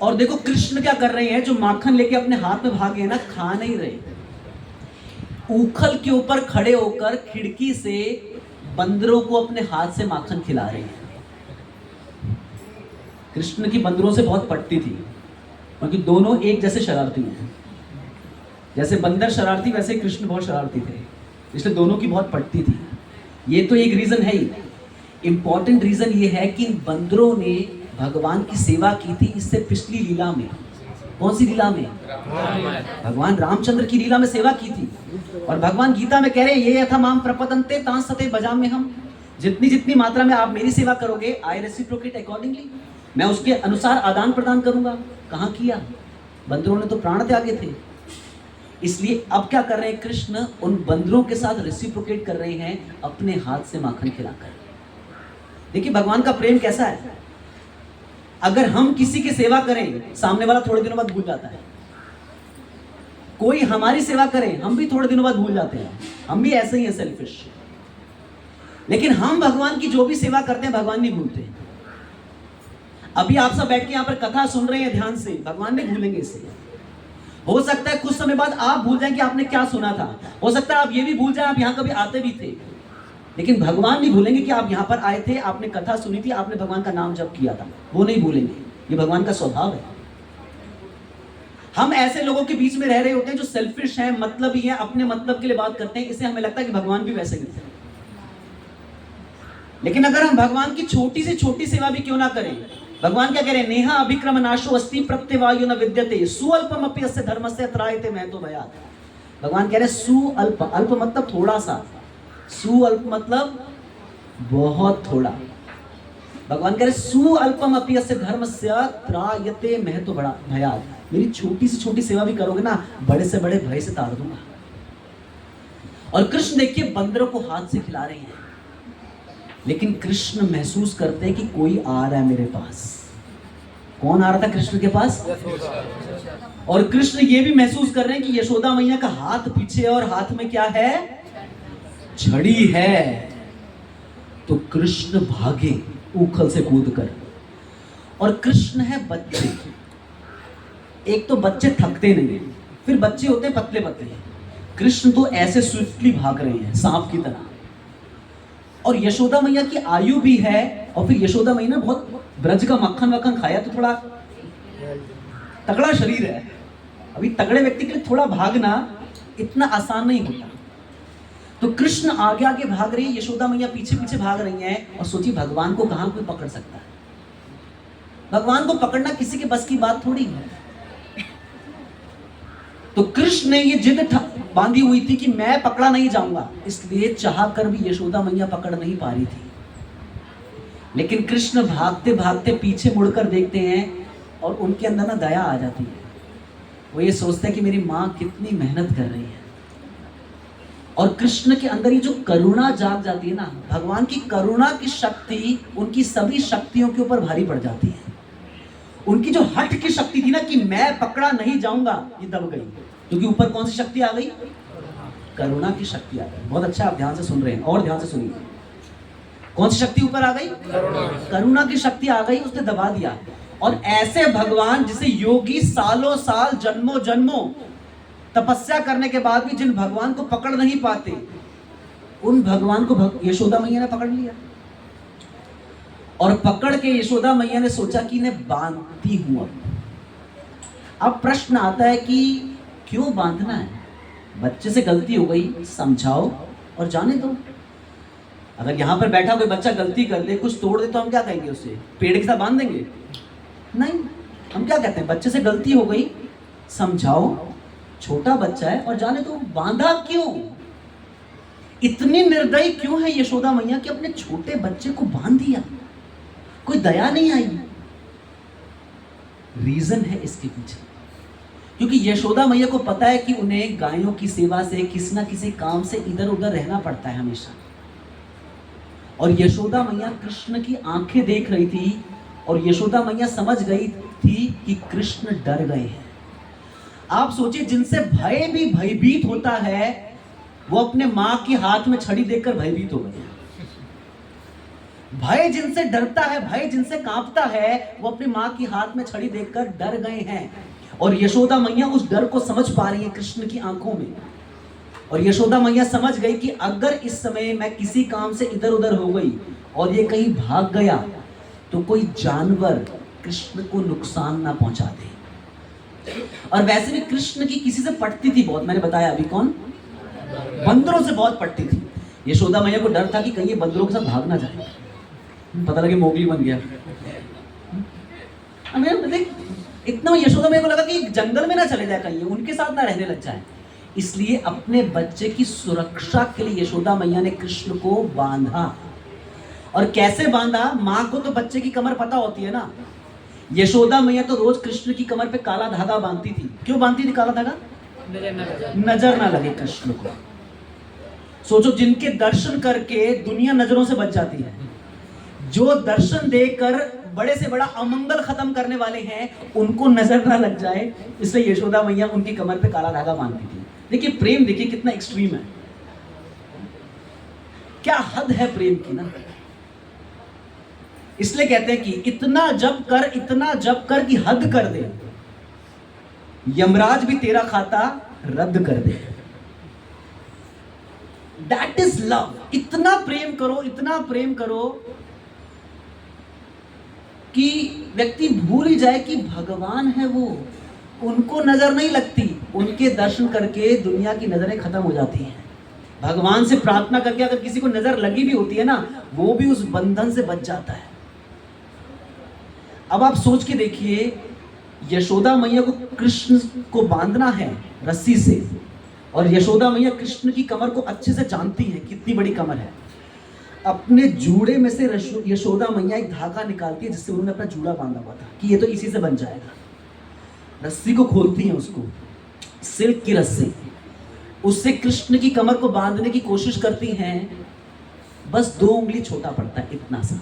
और देखो कृष्ण क्या कर रहे हैं, जो माखन लेके अपने हाथ में भागे ना, खा नहीं रहे, ऊखल के ऊपर खड़े होकर खिड़की से बंदरों को अपने हाथ से माखन खिला रहे हैं। कृष्ण की बंदरों से बहुत पटती थी, क्योंकि दोनों एक जैसे शरारती हैं। जैसे बंदर शरारती, वैसे कृष्ण बहुत शरारती थे, इसलिए दोनों की बहुत पटती थी। ये तो एक रीजन है ही। इंपॉर्टेंट रीजन ये है कि इन बंदरों ने भगवान की सेवा की थी इससे पिछली लीला में। कौन सी लीला में? भगवान रामचंद्र की लीला में सेवा की थी। और भगवान गीता में कह रहे हैं, ये यथा माम प्रपदन्ते तां सते भजाम्य हम। जितनी जितनी मात्रा में आप मेरी सेवा करोगे, आई रेसिप्रोकेट अकॉर्डिंगली, मैं उसके अनुसार आदान प्रदान करूंगा। कहां किया? बंदरों ने तो प्राण त्यागे थे। इसलिए अब क्या कर रहे हैं कृष्ण, उन बंदरों के साथ रेसिप्रोकेट कर रहे हैं अपने हाथ से माखन खिलाकर। देखिए भगवान का प्रेम कैसा है। अगर हम किसी की सेवा करें, सामने वाला थोड़े दिनों बाद भूल जाता है। कोई हमारी सेवा करे, हम भी थोड़े दिनों बाद भूल जाते हैं। हम भी ऐसे ही हैं, सेल्फिश। लेकिन हम भगवान की जो भी सेवा करते हैं, भगवान नहीं भूलते। अभी आप सब बैठ के यहाँ पर कथा सुन रहे हैं ध्यान से, भगवान नहीं भूलेंगे इसे। हो सकता है कुछ समय बाद आप भूल जाएं कि आपने क्या सुना था। हो सकता है आप ये भी भूल जाएं आप यहाँ कभी आते भी थे, लेकिन भगवान नहीं भूलेंगे कि आप यहाँ पर आए थे, आपने कथा सुनी थी, आपने भगवान का नाम जप किया था। वो नहीं भूलेंगे, ये भगवान का स्वभाव है। हम ऐसे लोगों के बीच में रह रहे होते हैं जो सेल्फिश हैं, मतलबी हैं, अपने मतलब के लिए बात करते हैं, इससे हमें लगता है कि भगवान भी वैसे ही हैं। लेकिन अगर हम भगवान की छोटी से छोटी सेवा भी क्यों ना करें, भगवान क्या कह रहे हैं, नेहा अभिक्रम नाशो अस्ति प्रत्यवायो न विद्यते सुअल्पमपि अस्य धर्मस्य त्रायते महतो भयात्। भगवान कह रहे हैं सुअल्प, अल्प मतलब थोड़ा सा, सुअल्प मतलब बहुत थोड़ा। भगवान कह रहे सुअल्पमपि अस्य धर्मस्य त्रायते महतो भयात्। मेरी छोटी से छोटी सेवा भी करोगे ना, बड़े से बड़े भय से तार दूंगा। और कृष्ण देखिए बंदरों को हाथ से खिला रहे हैं, लेकिन कृष्ण महसूस करते हैं कि कोई आ रहा है मेरे पास। कौन आ रहा था कृष्ण के पास? और कृष्ण ये भी महसूस कर रहे हैं कि यशोदा मैया का हाथ पीछे, और हाथ में क्या है? छड़ी है। तो कृष्ण भागे ऊखल से कूदकर। और कृष्ण है बच्चे। एक तो बच्चे थकते नहीं, फिर बच्चे होते हैं पतले पतले। कृष्ण तो ऐसे स्विफ्टली भाग रहे हैं सांप की तरह। और यशोदा मैया की आयु भी है, और फिर यशोदा मैया ने बहुत ब्रज का मक्खन वक्खन खाया, तो थोड़ा तगड़ा शरीर है। अभी तगड़े व्यक्ति के लिए थोड़ा भागना इतना आसान नहीं होता। तो कृष्ण आगे आगे भाग रही है, यशोदा मैया पीछे पीछे भाग रही हैं। और सोचिए भगवान को कहां कोई पकड़ सकता है? भगवान को पकड़ना किसी के बस की बात थोड़ी है। तो कृष्ण ने ये जिद बांधी हुई थी कि मैं पकड़ा नहीं जाऊंगा, इसलिए चाह कर भी यशोदा मैया पकड़ नहीं पा रही थी। लेकिन कृष्ण भागते भागते पीछे मुड़कर देखते हैं, और उनके अंदर ना दया आ जाती है। वो ये सोचते हैं कि मेरी माँ कितनी मेहनत कर रही है। और कृष्ण के अंदर ये जो करुणा जाग जाती है ना, भगवान की करुणा की शक्ति उनकी सभी शक्तियों के ऊपर भारी पड़ जाती है। उनकी जो हट की शक्ति थी ना कि मैं पकड़ा नहीं जाऊंगा, ये दब गई, क्योंकि ऊपर कौन सी शक्ति आ गई? करुणा की शक्ति आ गई। बहुत अच्छा, आप ध्यान से सुन रहे हैं, और ध्यान से सुनिए। कौन सी शक्ति ऊपर आ गई? करुणा की शक्ति आ गई, उसने दबा दिया। और ऐसे भगवान जिसे योगी सालों साल जन्मों जन्मों तपस्या करने के बाद भी जिन भगवान को पकड़ नहीं पाते, उन भगवान को यशोदा मैया ने पकड़ लिया। और पकड़ के यशोदा मैया ने सोचा कि इन्हें बांधती हूं। अब प्रश्न आता है कि क्यों बांधना है? बच्चे से गलती हो गई, समझाओ और जाने दो। अगर यहाँ पर बैठा कोई बच्चा गलती कर दे, कुछ तोड़ दे, तो हम क्या कहेंगे? उसे पेड़ के साथ बांध देंगे? नहीं, हम क्या कहते हैं? बच्चे से गलती हो गई, समझाओ, छोटा बच्चा है, और जाने दो। बांधा क्यों? इतनी निर्दयी क्यों है यशोदा मैया कि अपने छोटे बच्चे को बांध दिया? कोई दया नहीं आई? रीजन है इसके पीछे, क्योंकि यशोदा मैया को पता है कि उन्हें गायों की सेवा से, किसी ना किसी काम से इधर उधर रहना पड़ता है हमेशा। और यशोदा मैया कृष्ण की आंखें देख रही थी और यशोदा मैया समझ गई थी कि कृष्ण डर गए हैं। आप सोचिए, जिनसे भय भी भयभीत होता है वो अपने मां के हाथ में छड़ी देखकर भयभीत हो गए। भय जिनसे डरता है, भय जिनसे कांपता है, वो अपनी मां की हाथ में छड़ी देखकर डर गए हैं। और यशोदा मैया उस डर को समझ पा रही है कृष्ण की आंखों में। और यशोदा मैया समझ गई कि अगर इस समय मैं किसी काम से इधर उधर हो गई और ये कहीं भाग गया तो कोई जानवर कृष्ण को नुकसान ना पहुंचा दे। और वैसे भी कृष्ण की किसी से पटती थी बहुत, मैंने बताया अभी, कौन? बंदरों से बहुत पटती थी। यशोदा मैया को डर था कि कहीं ये बंदरों के साथ भाग ना जाए, पता लगे मोगली बन गया। इतना यशोदा मैया को लगा कि जंगल में ना चले जाए, कहीं उनके साथ ना रहने लग जाए। इसलिए अपने बच्चे की सुरक्षा के लिए यशोदा मैया ने कृष्ण को बांधा। और कैसे बांधा? मां को तो बच्चे की कमर पता होती है ना। यशोदा मैया तो रोज कृष्ण की कमर पे काला धागा बांधती थी। क्यों बांधती थी काला धागा? नजर ना लगे कृष्ण को। सोचो, जिनके दर्शन करके दुनिया नजरों से बच जाती है, जो दर्शन देकर बड़े से बड़ा अमंगल खत्म करने वाले हैं, उनको नजर ना लग जाए, इसलिए यशोदा मैया उनकी कमर पे काला धागा बांधती थी। देखिए प्रेम, देखिए कितना एक्सट्रीम है, क्या हद है प्रेम की ना। इसलिए कहते हैं कि इतना जप कर कि हद कर दे, यमराज भी तेरा खाता रद्द कर दे। That is love. इतना प्रेम करो, इतना प्रेम करो कि व्यक्ति भूल ही जाए कि भगवान है वो, उनको नजर नहीं लगती। उनके दर्शन करके दुनिया की नजरें खत्म हो जाती हैं। भगवान से प्रार्थना करके अगर किसी को नजर लगी भी होती है ना, वो भी उस बंधन से बच जाता है। अब आप सोच के देखिए, यशोदा मैया को कृष्ण को बांधना है रस्सी से, और यशोदा मैया कृष्ण की कमर को अच्छे से जानती है कितनी बड़ी कमर है। अपने जूड़े में से यशोदा मैया एक धागा निकालती है जिससे उन्होंने अपना जूड़ा बांधा हुआ था कि ये तो इसी से बन जाएगा। रस्सी को खोलती है, उसको सिल्क की रस्सी, उससे कृष्ण की कमर को बांधने की कोशिश करती हैं। बस 2 उंगली छोटा पड़ता है, इतना सा।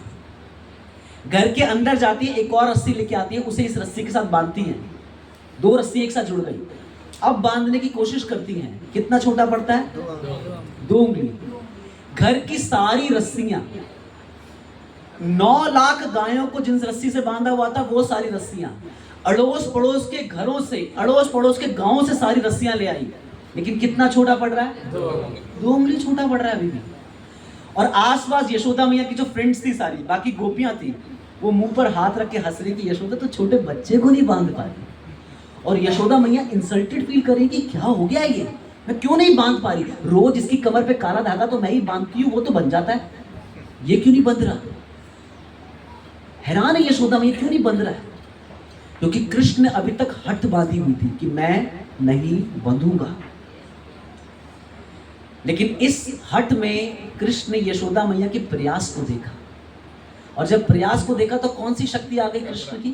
घर के अंदर जाती है, एक और रस्सी लेके आती है, उसे इस रस्सी के साथ बांधती हैं। 2 रस्सी एक साथ जुड़ गई। अब बांधने की कोशिश करती हैं, कितना छोटा पड़ता है? 2 उंगली। घर की सारी रस्सियां, 9 लाख गायों को जिन रस्सी से बांधा हुआ था, वो सारी रस्सियां अड़ोस पड़ोस के घरों से, अड़ोस पड़ोस के गांवों से सारी रस्सियां ले आई, लेकिन कितना छोटा पड़ रहा है? 2 उंगली छोटा पड़ रहा है अभी भी। और आसपास यशोदा मैया की जो फ्रेंड्स थी सारी, बाकी गोपियां थी, वो मुंह पर हाथ रख के हंस रही कि यशोदा तो छोटे बच्चे को नहीं बांध पा रही। और यशोदा मैया इंसल्टेड फील कर रही कि क्या हो गया ये, मैं क्यों नहीं बांध पा रही? रोज इसकी कमर पे काला धागा तो मैं ही बांधती हूँ, वो तो बन जाता है, ये क्यों नहीं बंध रहा? हैरान है यशोदा मैया, क्यों नहीं बंध रहा है? क्योंकि कृष्ण ने अभी तक हट बांधी हुई थी कि मैं नहीं बंधूंगा। लेकिन इस हट में कृष्ण ने यशोदा मैया के प्रयास को देखा, और जब प्रयास को देखा तो कौन सी शक्ति आ गई कृष्ण की?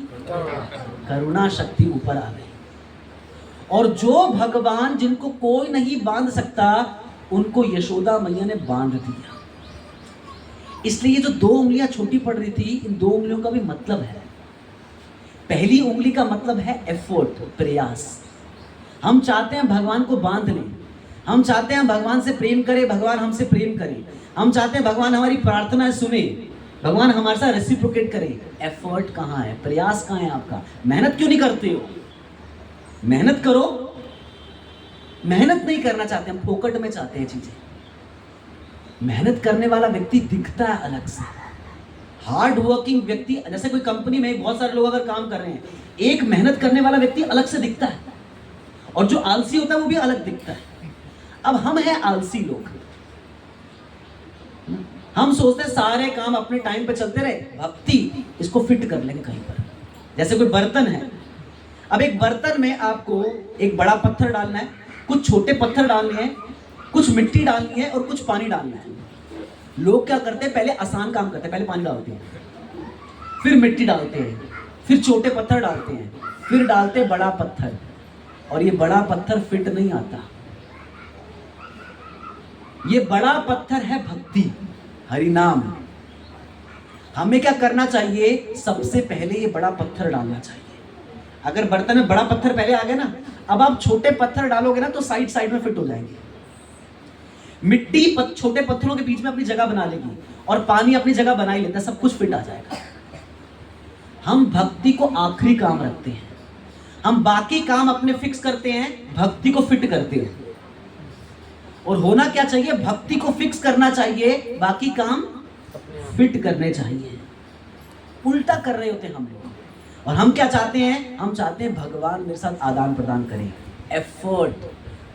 करुणा शक्ति ऊपर आ गई। और जो भगवान जिनको कोई नहीं बांध सकता, उनको यशोदा मैया ने बांध दिया। इसलिए ये जो 2 उंगलियां छोटी पड़ रही थी, इन 2 उंगलियों का भी मतलब है। पहली उंगली का मतलब है एफर्ट, प्रयास। हम चाहते हैं भगवान को बांध लें, हम चाहते हैं भगवान से प्रेम करें, भगवान हमसे प्रेम करें, हम चाहते हैं भगवान हमारी प्रार्थना सुने, भगवान हमारे साथ रेसिप्रोकेट करे। एफर्ट कहाँ है? प्रयास कहाँ है आपका? मेहनत क्यों नहीं करते हो? मेहनत करो। मेहनत नहीं करना चाहते हम, फोकट में चाहते हैं चीजें। मेहनत करने वाला व्यक्ति दिखता है अलग से। हार्ड वर्किंग व्यक्ति, जैसे कोई कंपनी में बहुत सारे लोग अगर काम कर रहे हैं, एक मेहनत करने वाला व्यक्ति अलग से दिखता है, और जो आलसी होता है वो भी अलग दिखता है। अब हम हैं आलसी लोग, हम सोचते हैं सारे काम अपने टाइम पे चलते रहे, भक्ति इसको फिट कर लेंगे कहीं पर। जैसे कोई बर्तन है, अब एक बर्तन में आपको एक बड़ा पत्थर डालना है, कुछ छोटे पत्थर डालने हैं, कुछ मिट्टी डालनी है और कुछ पानी डालना है। लोग क्या करते हैं? पहले आसान काम करते हैं, पहले पानी डालते हैं, फिर मिट्टी डालते हैं, फिर छोटे पत्थर डालते हैं, फिर डालते हैं बड़ा पत्थर, और ये बड़ा पत्थर फिट नहीं आता। ये बड़ा पत्थर है भक्ति, हरि नाम। हमें क्या करना चाहिए, सबसे पहले ये बड़ा पत्थर डालना चाहिए। अगर बर्तन में बड़ा पत्थर पहले आ गया ना, अब आप छोटे पत्थर डालोगे ना तो साइड साइड में फिट हो जाएंगे। मिट्टी छोटे पत्थरों के बीच में अपनी जगह बना लेगी और पानी अपनी जगह बना ही लेता है, सब कुछ फिट आ जाएगा। हम भक्ति को आखिरी काम रखते हैं, हम बाकी काम अपने फिक्स करते हैं, भक्ति को फिट करते हैं। और होना क्या चाहिए, भक्ति को फिक्स करना चाहिए, बाकी काम फिट करने चाहिए। उल्टा कर रहे होते हैं हम लोग। और हम क्या चाहते हैं, हम चाहते हैं भगवान मेरे साथ आदान प्रदान करें। एफर्ट,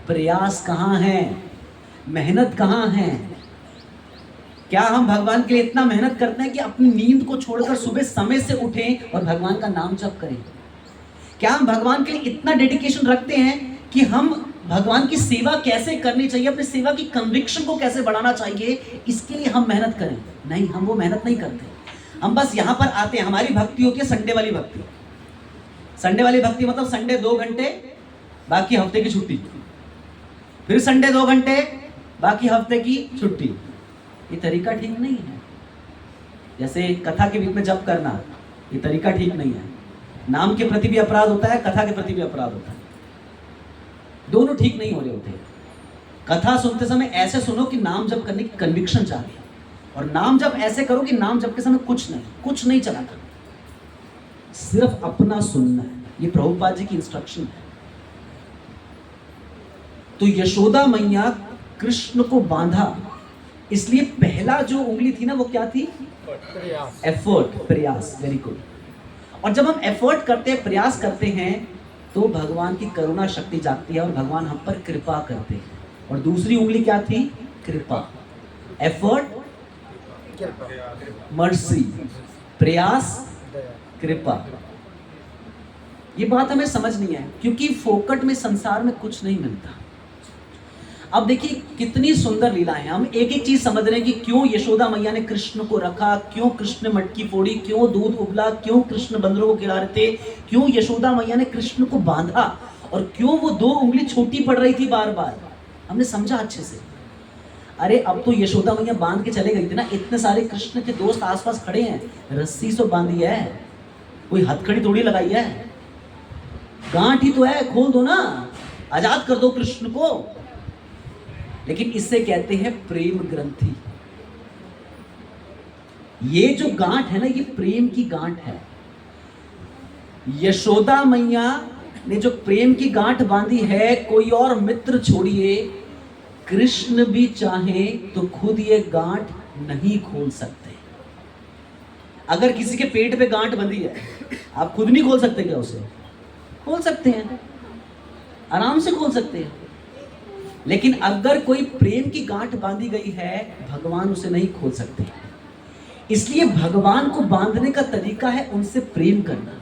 प्रयास कहाँ है, मेहनत कहाँ है? क्या हम भगवान के लिए इतना मेहनत करते हैं कि अपनी नींद को छोड़कर सुबह समय से उठें और भगवान का नाम जप करें? क्या हम भगवान के लिए इतना डेडिकेशन रखते हैं कि हम भगवान की सेवा कैसे करनी चाहिए, अपनी सेवा की कन्विक्शन को कैसे बढ़ाना चाहिए, इसके लिए हम मेहनत करें? नहीं, हम वो मेहनत नहीं करते। हम बस यहाँ पर आते हैं। हमारी भक्ति होती है संडे वाली भक्ति। संडे वाली भक्ति मतलब संडे 2 घंटे, बाकी हफ्ते की छुट्टी, फिर संडे 2 घंटे, बाकी हफ्ते की छुट्टी। ये तरीका ठीक नहीं है। जैसे कथा के बीच में जप करना, ये तरीका ठीक नहीं है। नाम के प्रति भी अपराध होता है, कथा के प्रति भी अपराध होता है। दोनों ठीक नहीं हो रहे होते। कथा सुनते समय ऐसे सुनो कि नाम जप करने की कन्विक्शन चाहिए, और नाम जप ऐसे करो कि नाम जप के समय कुछ नहीं चलाता, सिर्फ अपना सुनना है। ये प्रभुपाद जी की इंस्ट्रक्शन है। तो यशोदा मैया कृष्ण को बांधा, इसलिए पहला जो उंगली थी ना वो क्या थी, एफर्ट, प्रयास। Very good. और जब हम एफर्ट करते हैं, प्रयास करते हैं, तो भगवान की करुणा शक्ति जागती है और भगवान हम पर कृपा करते हैं। और दूसरी उंगली क्या थी, कृपा। एफर्ट, मर्सी, प्रयास, कृपा। ये बात हमें समझनी है, क्योंकि फोकट में संसार में कुछ नहीं मिलता। अब देखिए कितनी सुंदर लीला है। हम एक एक चीज समझ रहे हैं कि क्यों यशोदा मैया ने कृष्ण को रखा, क्यों कृष्ण ने मटकी फोड़ी, क्यों दूध उबला, क्यों कृष्ण बंदरों को खिला रहे थे, क्यों यशोदा मैया ने कृष्ण को बांधा, और क्यों वो 2 उंगली छोटी पड़ रही थी बार बार। हमने समझा अच्छे से। अरे अब तो यशोदा मैया बांध के चले गई थी ना, इतने सारे कृष्ण के दोस्त आसपास खड़े हैं, रस्सी से बांधी है, कोई हथकड़ी थोड़ी लगाई है, गांठ ही तो है, खोल दो ना, आजाद कर दो कृष्ण को। लेकिन इससे कहते हैं प्रेम ग्रंथि। ये जो गांठ है ना, ये प्रेम की गांठ है। यशोदा मैया ने जो प्रेम की गांठ बांधी है, कोई और मित्र छोड़िए, कृष्ण भी चाहे तो खुद ये गांठ नहीं खोल सकते। अगर किसी के पेट पे गांठ बंधी है, आप खुद नहीं खोल सकते क्या उसे? खोल सकते हैं, आराम से खोल सकते हैं। लेकिन अगर कोई प्रेम की गांठ बांधी गई है, भगवान उसे नहीं खोल सकते। इसलिए भगवान को बांधने का तरीका है उनसे प्रेम करना।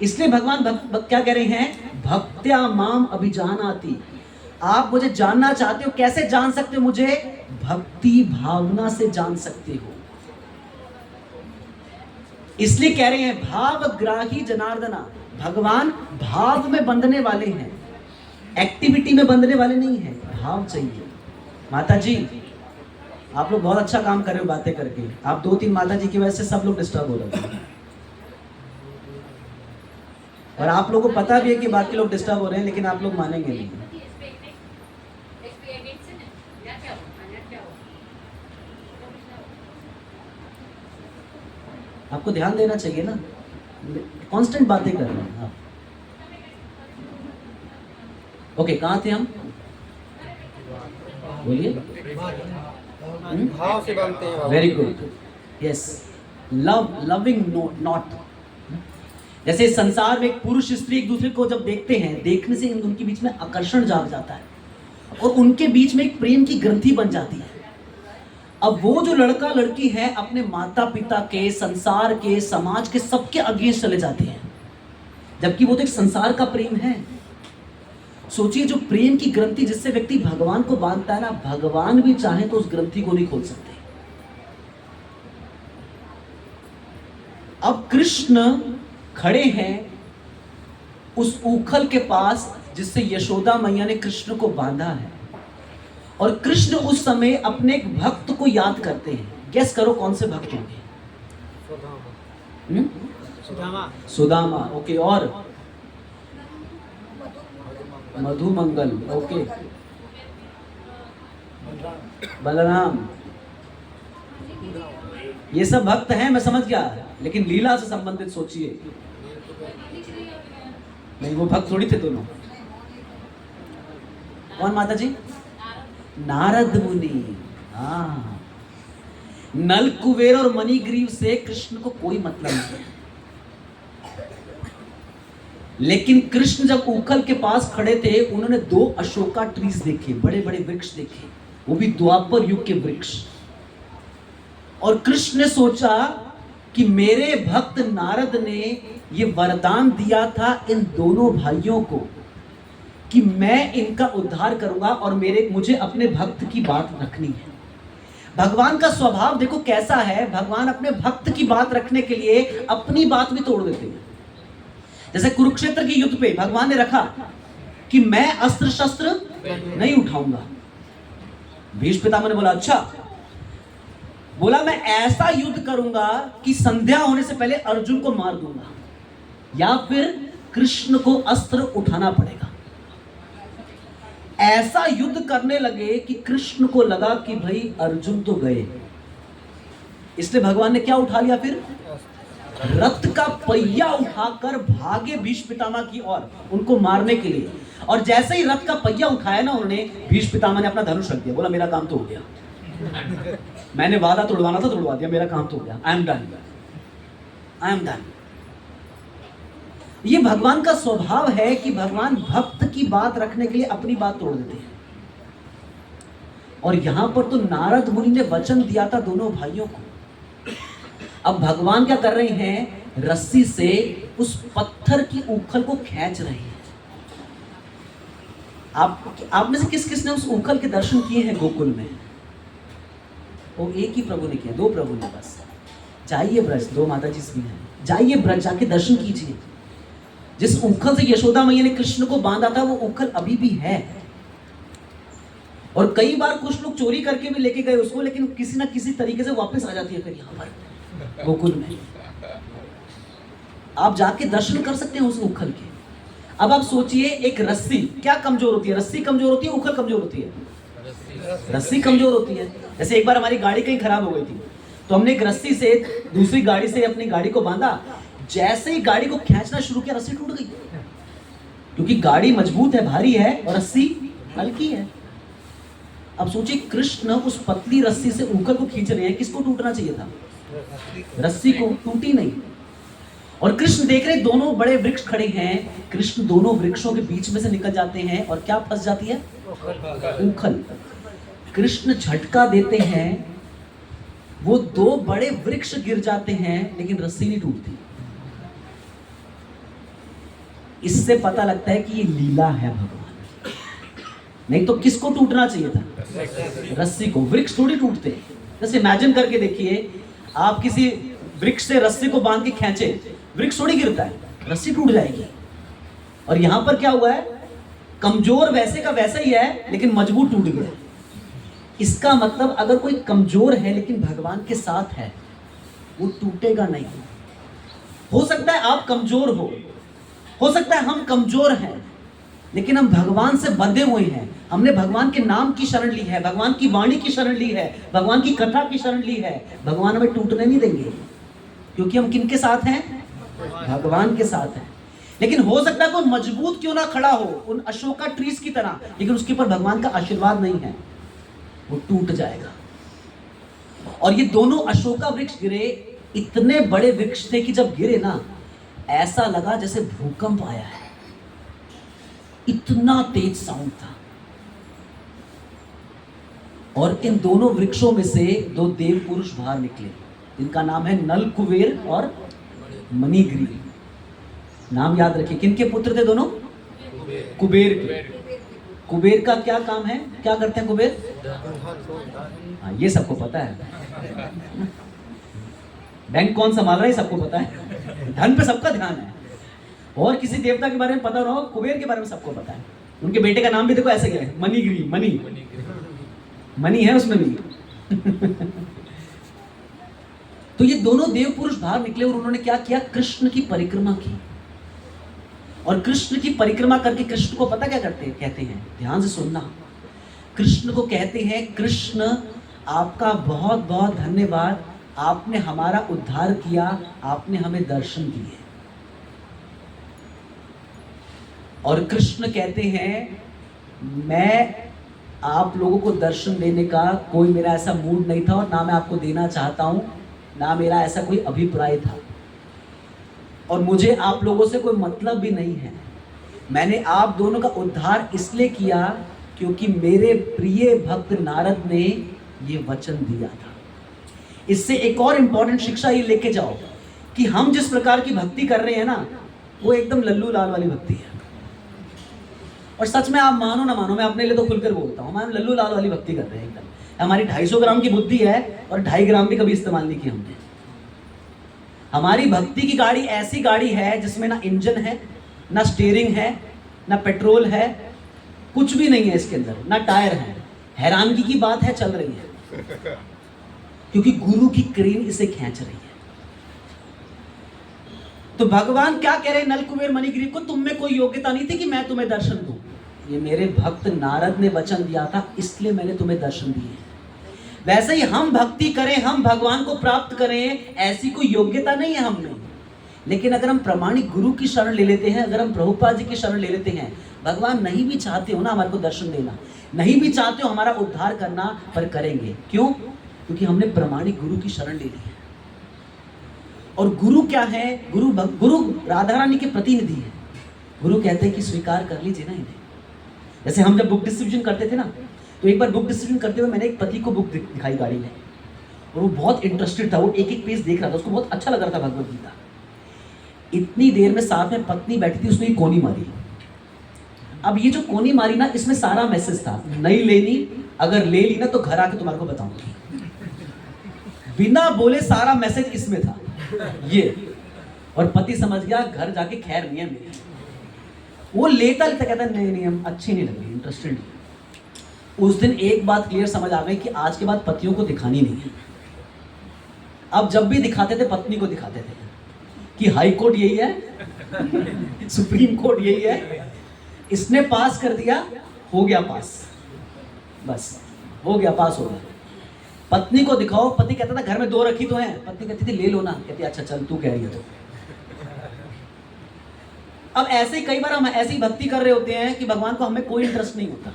इसलिए भगवान क्या कह रहे हैं, भक्त्या माम अभिजानाति। आप मुझे जानना चाहते हो, कैसे जान सकते हो मुझे? भक्ति भावना से जान सकते हो। इसलिए कह रहे हैं भावग्राही जनार्दना। भगवान भाव में बंधने वाले हैं, एक्टिविटी में बंधने वाले नहीं है। भाव चाहिए। माता जी, आप लोग बहुत अच्छा काम कर रहे हो बातें करके। आप 2-3 माता जी की वजह से सब लोग डिस्टर्ब हो रहे हैं, और आप लोगों को पता भी है कि बाकी लोग डिस्टर्ब हो रहे हैं, लेकिन आप लोग मानेंगे नहीं। आपको ध्यान देना चाहिए ना, कांस्टेंट बातें कर रहे हैं आप। ओके, कहाँ थे हम? बोलिए। भाव से बनते हैं। Very good, yes. Loving not. जैसे संसार में एक पुरुष स्त्री एक दूसरे को जब देखते हैं, देखने से उनके बीच में आकर्षण जाग जाता है और उनके बीच में एक प्रेम की ग्रंथि बन जाती है। अब वो जो लड़का लड़की है अपने माता पिता के, संसार के, समाज के, सबके अगेंस्ट चले जाते हैं, जबकि वो तो एक संसार का प्रेम है। सोचिए, जो प्रेम की ग्रंथि जिससे व्यक्ति भगवान को बांधता है ना, भगवान भी चाहे तो उस ग्रंथि को नहीं खोल सकते। अब कृष्ण खड़े हैं उस ऊखल के पास जिससे यशोदा मैया ने कृष्ण को बांधा है, और कृष्ण उस समय अपने एक भक्त को याद करते हैं। गेस करो कौन से भक्त होंगे? सुदामा। सुदामा, ओके। और मधुमंगल, ओके। बलराम, ये सब भक्त हैं, मैं समझ गया, लेकिन लीला से संबंधित सोचिए। नहीं, वो भक्त थोड़ी थे दोनों। कौन माता जी? नारद मुनि। हाँ, नल कुबेर और मणिग्रीव से कृष्ण को कोई मतलब नहीं, लेकिन कृष्ण जब उखल के पास खड़े थे, उन्होंने 2 अशोका ट्रीज देखे, बड़े बड़े वृक्ष देखे, वो भी द्वापर युग के वृक्ष। और कृष्ण ने सोचा कि मेरे भक्त नारद ने ये वरदान दिया था इन दोनों भाइयों को कि मैं इनका उद्धार करूंगा और मुझे अपने भक्त की बात रखनी है। भगवान का स्वभाव देखो कैसा है, भगवान अपने भक्त की बात रखने के लिए अपनी बात भी तोड़ देते हैं। जैसे कुरुक्षेत्र के युद्ध पे भगवान ने रखा कि मैं अस्त्र शस्त्र नहीं उठाऊंगा। भीष्म पितामह ने बोला अच्छा, बोला मैं ऐसा युद्ध करूंगा कि संध्या होने से पहले अर्जुन को मार दूंगा, या फिर कृष्ण को अस्त्र उठाना पड़ेगा। ऐसा युद्ध करने लगे कि कृष्ण को लगा कि भाई अर्जुन तो गए, इसलिए भगवान ने क्या उठा लिया, फिर रथ का पहिया उठाकर भागे भीष्म पितामह की ओर उनको मारने के लिए। और जैसे ही रथ का पहिया उठाया ना उन्होंने, भीष्म पितामह ने अपना धनुष रख दिया, बोला मेरा काम तो हो गया, मैंने वादा तोड़वाना था तोड़वा दिया, मेरा काम तो हो गया, I am done, I am done. ये भगवान का स्वभाव है कि भगवान भक्त की बात रखने के लिए अपनी बात तोड़ देते हैं। और यहां पर तो नारद मुनि ने वचन दिया था दोनों भाइयों को। अब भगवान क्या कर रहे हैं, रस्सी से उस पत्थर की उखल को खींच रहे हैं। आप में से किस किस ने उस उखल के दर्शन किए हैं गोकुल में? वो एक ही प्रभु ने किया, 2 प्रभु ने बस। जाइए ब्रज, 2 माता जी भी हैं, जाइए ब्रज जाके दर्शन कीजिए। जिस उखल से यशोदा मैया ने कृष्ण को बांधा था वो उखल अभी भी है। और कई बार कुछ लोग चोरी करके भी लेके गए उसको, लेकिन किसी ना किसी तरीके से वापस आ जाती है फिर यहाँ पर गोकुल में। आप जाके दर्शन कर सकते हैं उस उखल के। अब आप सोचिए, एक रस्सी क्या कमजोर होती है? रस्सी कमजोर होती है, उखल कमजोर होती है? रस्सी कमजोर होती है। जैसे एक बार हमारी गाड़ी कहीं खराब हो गई थी, तो हमने एक रस्सी से दूसरी गाड़ी से अपनी गाड़ी को बांधा। जैसे ही गाड़ी को खींचना शुरू किया, रस्सी टूट गई, क्योंकि गाड़ी मजबूत है, भारी है, और रस्सी हल्की है। अब सोचिए, कृष्ण उस पतली रस्सी से उखल को खींच रहे हैं, किसको टूटना चाहिए था? रस्सी को, टूटी नहीं। और कृष्ण देख रहे दोनों बड़े वृक्ष खड़े हैं, कृष्ण दोनों वृक्षों के बीच में से निकल जाते हैं और क्या फंस जाती है? उखल। कृष्ण झटका देते हैं, वो 2 बड़े वृक्ष गिर जाते हैं, लेकिन रस्सी नहीं टूटती। इससे पता लगता है कि ये लीला है भगवान। नहीं तो किसको टूटना चाहिए था? रस्सी को। वृक्ष थोड़ी टूटते। जैसे इमेजिन करके देखिए, आप किसी वृक्ष से रस्सी को बांध के खींचे, वृक्ष थोड़ी गिरता है, रस्सी टूट जाएगी। और यहां पर क्या हुआ है, कमजोर वैसे का वैसा ही है, लेकिन मजबूत टूट गया। इसका मतलब अगर कोई कमजोर है लेकिन भगवान के साथ है, वो टूटेगा नहीं। हो सकता है आप कमजोर हो सकता है हम कमजोर हैं, लेकिन हम भगवान से बंधे हुए हैं। हमने भगवान के नाम की शरण ली है, भगवान की वाणी की शरण ली है, भगवान की कथा की शरण ली है। भगवान हमें टूटने नहीं देंगे, क्योंकि हम किनके साथ हैं? भगवान के साथ हैं। लेकिन हो सकता है कोई मजबूत क्यों ना खड़ा हो, उन अशोका ट्रीज की तरह, लेकिन उसके ऊपर भगवान का आशीर्वाद नहीं है, वो टूट जाएगा। और ये दोनों अशोका वृक्ष गिरे, इतने बड़े वृक्ष थे कि जब गिरे ना, ऐसा लगा जैसे भूकंप आया है, इतना तेज साउंड था। और इन दोनों वृक्षों में से 2 देव पुरुष बाहर निकले, जिनका नाम है नल कुबेर और मणिग्रीव। नाम याद रखिए, किनके पुत्र थे दोनों? कुबेर के। कुबेर का क्या काम है, क्या करते हैं कुबेर? हाँ, ये सबको पता है। बैंक कौन संभाल रहा है सबको पता है, धन पे सबका ध्यान है। और किसी देवता के बारे में पता ना हो, कुबेर के बारे में सबको पता है। उनके बेटे का नाम भी देखो ऐसे क्या है, मणिग्रीव। मणि है उसमें भी। तो ये दोनों देव पुरुष बाहर निकले और उन्होंने क्या किया, कृष्ण की परिक्रमा की। और कृष्ण की परिक्रमा करके कृष्ण को पता क्या कहते हैं, ध्यान से सुनना। कृष्ण को कहते हैं, कृष्ण आपका बहुत बहुत धन्यवाद, आपने हमारा उद्धार किया, आपने हमें दर्शन दिए। और कृष्ण कहते हैं, मैं आप लोगों को दर्शन देने का कोई मेरा ऐसा मूड नहीं था और ना मैं आपको देना चाहता हूं, ना मेरा ऐसा कोई अभिप्राय था, और मुझे आप लोगों से कोई मतलब भी नहीं है। मैंने आप दोनों का उद्धार इसलिए किया क्योंकि मेरे प्रिय भक्त नारद ने ये वचन दिया था। इससे एक और इंपॉर्टेंट शिक्षा ये लेके जाओ कि हम जिस प्रकार की भक्ति कर रहे हैं ना, वो एकदम लल्लू लाल वाली भक्ति है। और सच में आप मानो ना मानो, मैं अपने लिए तो खुलकर बोलता हूँ, हम लल्लू लाल वाली भक्ति कर रहे हैं एकदम। हमारी 250 ग्राम की बुद्धि है और 2.5 ग्राम भी कभी इस्तेमाल नहीं की हमने। हमारी भक्ति की गाड़ी ऐसी गाड़ी है जिसमें ना इंजन है, ना स्टीयरिंग है, ना पेट्रोल है, कुछ भी नहीं है इसके अंदर, ना टायर है। हैरानगी की बात है, चल रही है क्योंकि गुरु की क्रेन इसे खींच रही है। तो भगवान क्या कह रहे हैं नल कुबेर मणिग्रीव को, तुम में कोई योग्यता नहीं थी कि मैं तुम्हें दर्शन दूं। ये मेरे भक्त नारद ने वचन दिया था, इसलिए मैंने तुम्हें दर्शन दिए। वैसे ही हम भक्ति करें, हम भगवान को प्राप्त करें, ऐसी कोई योग्यता नहीं है हम में। लेकिन अगर हम प्रामाणिक गुरु की शरण ले लेते हैं, अगर हम प्रभुपाद जी की शरण ले लेते हैं, भगवान नहीं भी चाहते हो ना हमारे को दर्शन देना, नहीं भी चाहते हो हमारा उद्धार करना, पर करेंगे। क्यों? क्योंकि हमने प्रामाणिक गुरु की शरण ले ली है। और गुरु क्या है? गुरु राधा रानी के प्रतिनिधि है। गुरु कहते हैं कि स्वीकार कर लीजिए ना इन्हें। जैसे हम जब बुक डिस्ट्रीब्यूशन करते थे ना, तो एक बार बुक डिस्ट्रीब्यूशन करते हुए मैंने एक पति को बुक दिखाई गाड़ी में, और वो बहुत इंटरेस्टेड था, वो एक एक पेज देख रहा था, उसको बहुत अच्छा लग रहा था भगवत गीता। इतनी देर में साथ में पत्नी बैठी थी, उसने ये कोनी मारी। अब ये जो कोनी मारी ना, इसमें सारा मैसेज था, नहीं लेनी, अगर ले ली ना तो घर आके तुम्हारे को बताऊंगी। बिना बोले सारा मैसेज इसमें था ये। और पति समझ गया घर जाके खैर नहीं है मेरी। वो लेता कहता नहीं हम अच्छी नहीं लग रही, इंटरेस्टेड नहीं। उस दिन एक बात क्लियर समझ आ गई कि आज के बाद पतियों को दिखानी नहीं है। अब जब भी दिखाते थे पत्नी को दिखाते थे कि हाई कोर्ट यही है, सुप्रीम कोर्ट यही है, इसने पास कर दिया, हो गया पास, बस हो गया, पास हो गया। पत्नी को दिखाओ, पति कहता था घर में 2 रखी तो हैं, पत्नी कहती थी ले लो ना, कहती अच्छा चल तू कह रही है तो। अब ऐसे कई बार हम ऐसी भक्ति कर रहे होते हैं कि भगवान को हमें कोई इंटरेस्ट नहीं होता,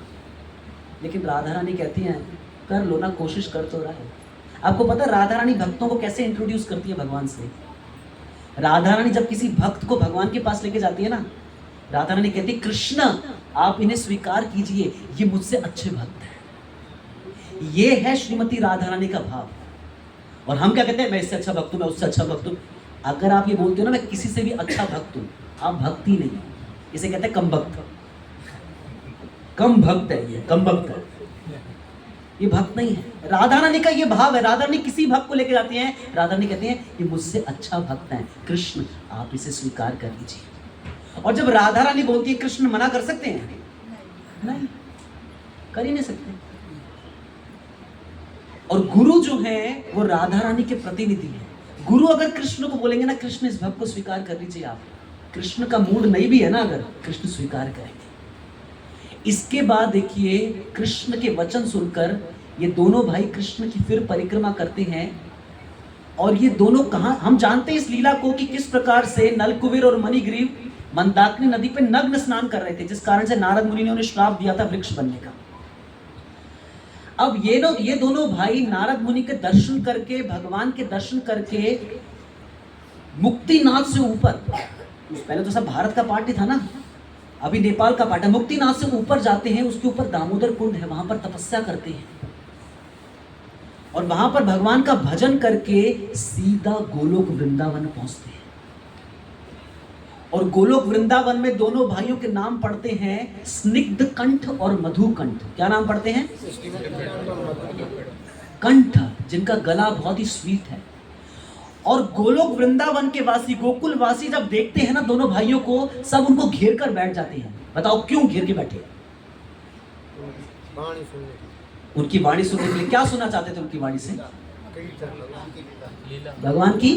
लेकिन राधा रानी कहती हैं कर लो ना, कोशिश कर तो रहा है। आपको पता है राधा रानी भक्तों को कैसे इंट्रोड्यूस करती है भगवान से? राधा रानी जब किसी भक्त को भगवान के पास लेके जाती है ना, राधा रानी कहती है कृष्ण आप इन्हें स्वीकार कीजिए, ये मुझसे अच्छे भक्त हैं। ये है श्रीमती राधा रानी का भाव। और हम क्या कहते हैं, मैं इससे अच्छा भक्त हूं, मैं उससे अच्छा भक्त हूं। अगर आप ये बोलते हो ना मैं किसी से भी अच्छा भक्त हूं, आप भक्ति नहीं, इसे कहते हैं कम भक्त। कम भक्त है ये, कम भक्त है ये, भक्त नहीं है। राधा रानी का ये भाव है। राधा रानी किसी भक्त को लेके जाती हैं, राधा रानी कहती हैं ये मुझसे अच्छा भक्त है, कृष्ण आप इसे स्वीकार कर लीजिए। और जब राधा रानी बोलती है, कृष्ण मना कर सकते हैं? नहीं, कर ही नहीं सकते। और गुरु जो है वो राधा रानी के प्रतिनिधि है। गुरु अगर कृष्ण को बोलेंगे ना, कृष्ण इस भक्त को स्वीकार कर लीजिए आप, कृष्ण का मूड नहीं भी है ना, अगर कृष्ण स्वीकार करेंगे। इसके बाद देखिए, कृष्ण के वचन सुनकर ये दोनों भाई कृष्ण की फिर परिक्रमा करते हैं। और ये दोनों कहाँ, हम जानते हैं इस लीला को कि किस प्रकार से नलकुबेर और मणिग्रीव मंदाकिनी नदी पे नग्न स्नान कर रहे थे, जिस कारण से नारद मुनि ने उन्हें श्राप दिया था वृक्ष बनने का। अब ये दोनों भाई नारद मुनि के दर्शन करके, भगवान के दर्शन करके मुक्तिनाथ से ऊपर, पहले तो सब भारत का पार्ट ही था ना, अभी नेपाल का पार्ट है, मुक्तिनाथ से ऊपर जाते हैं। उसके ऊपर दामोदर कुंड है, वहां पर तपस्या करते हैं और वहां पर भगवान का भजन करके सीधा गोलोक वृंदावन पहुंचते हैं। और गोलोक वृंदावन में दोनों भाइयों के नाम पढ़ते हैं, स्निग्ध कंठ और मधु कंठ। क्या नाम पढ़ते हैं? कंठ, जिनका गला बहुत ही स्वीट है। और गोलोक वृंदावन के वासी, गोकुल वासी जब देखते हैं ना दोनों भाइयों को, सब उनको घेर कर बैठ जाते हैं। बताओ क्यों घेर के बैठे? उनकी वाणी सुनने के लिए। क्या सुनना चाहते थे उनकी वाणी से? लीला भगवान की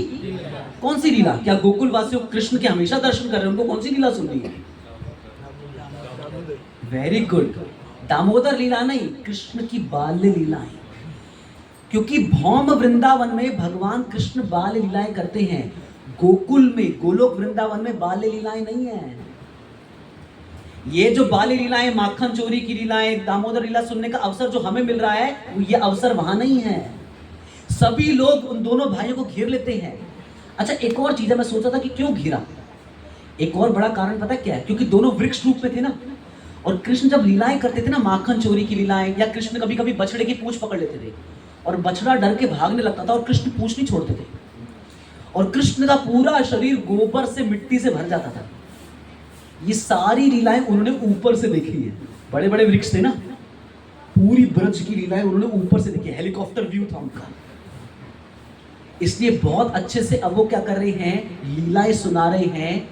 कौन सी लीला? क्या गोकुल वासियों कृष्ण के हमेशा दर्शन कर रहे हैं, उनको कौन सी लीला सुननी है? Very good. दामोदर लीला नहीं, कृष्ण की बाल्य लीलाएं। क्योंकि भौम वृंदावन में भगवान कृष्ण बाल्य लीलाएं करते हैं, गोकुल में, गोलोक वृंदावन में बाल्य लीलाएं नहीं है। ये जो बाल्य लीलाएं, माखन चोरी की लीलाएं, दामोदर लीला सुनने का अवसर जो हमें मिल रहा है, वो ये अवसर वहां नहीं है। सभी लोग उन दोनों भाइयों को घेर लेते हैं। अच्छा, एक और चीज है, मैं सोचा था कि क्यों घेरा। एक और बड़ा कारण पता क्या है? क्योंकि दोनों वृक्ष रूप में थे ना, और कृष्ण जब लीलाएं करते थे ना, माखन चोरी की लीलाएं, या कृष्ण कभी कभी बछड़े की पूंछ पकड़ लेते थे और बछड़ा डर के भागने लगता था और कृष्ण पूंछ नहीं छोड़ते थे, और कृष्ण का पूरा शरीर गोबर से, मिट्टी से भर जाता था। ये सारी लीलाएं उन्होंने ऊपर से देखी है। बड़े बड़े वृक्ष थे ना, पूरी ब्रज की लीलाएं उन्होंने ऊपर से देखी, हेलीकॉप्टर व्यू था उनका। इसलिए बहुत अच्छे से अब वो क्या कर रहे हैं, लीलाएं सुना रहे हैं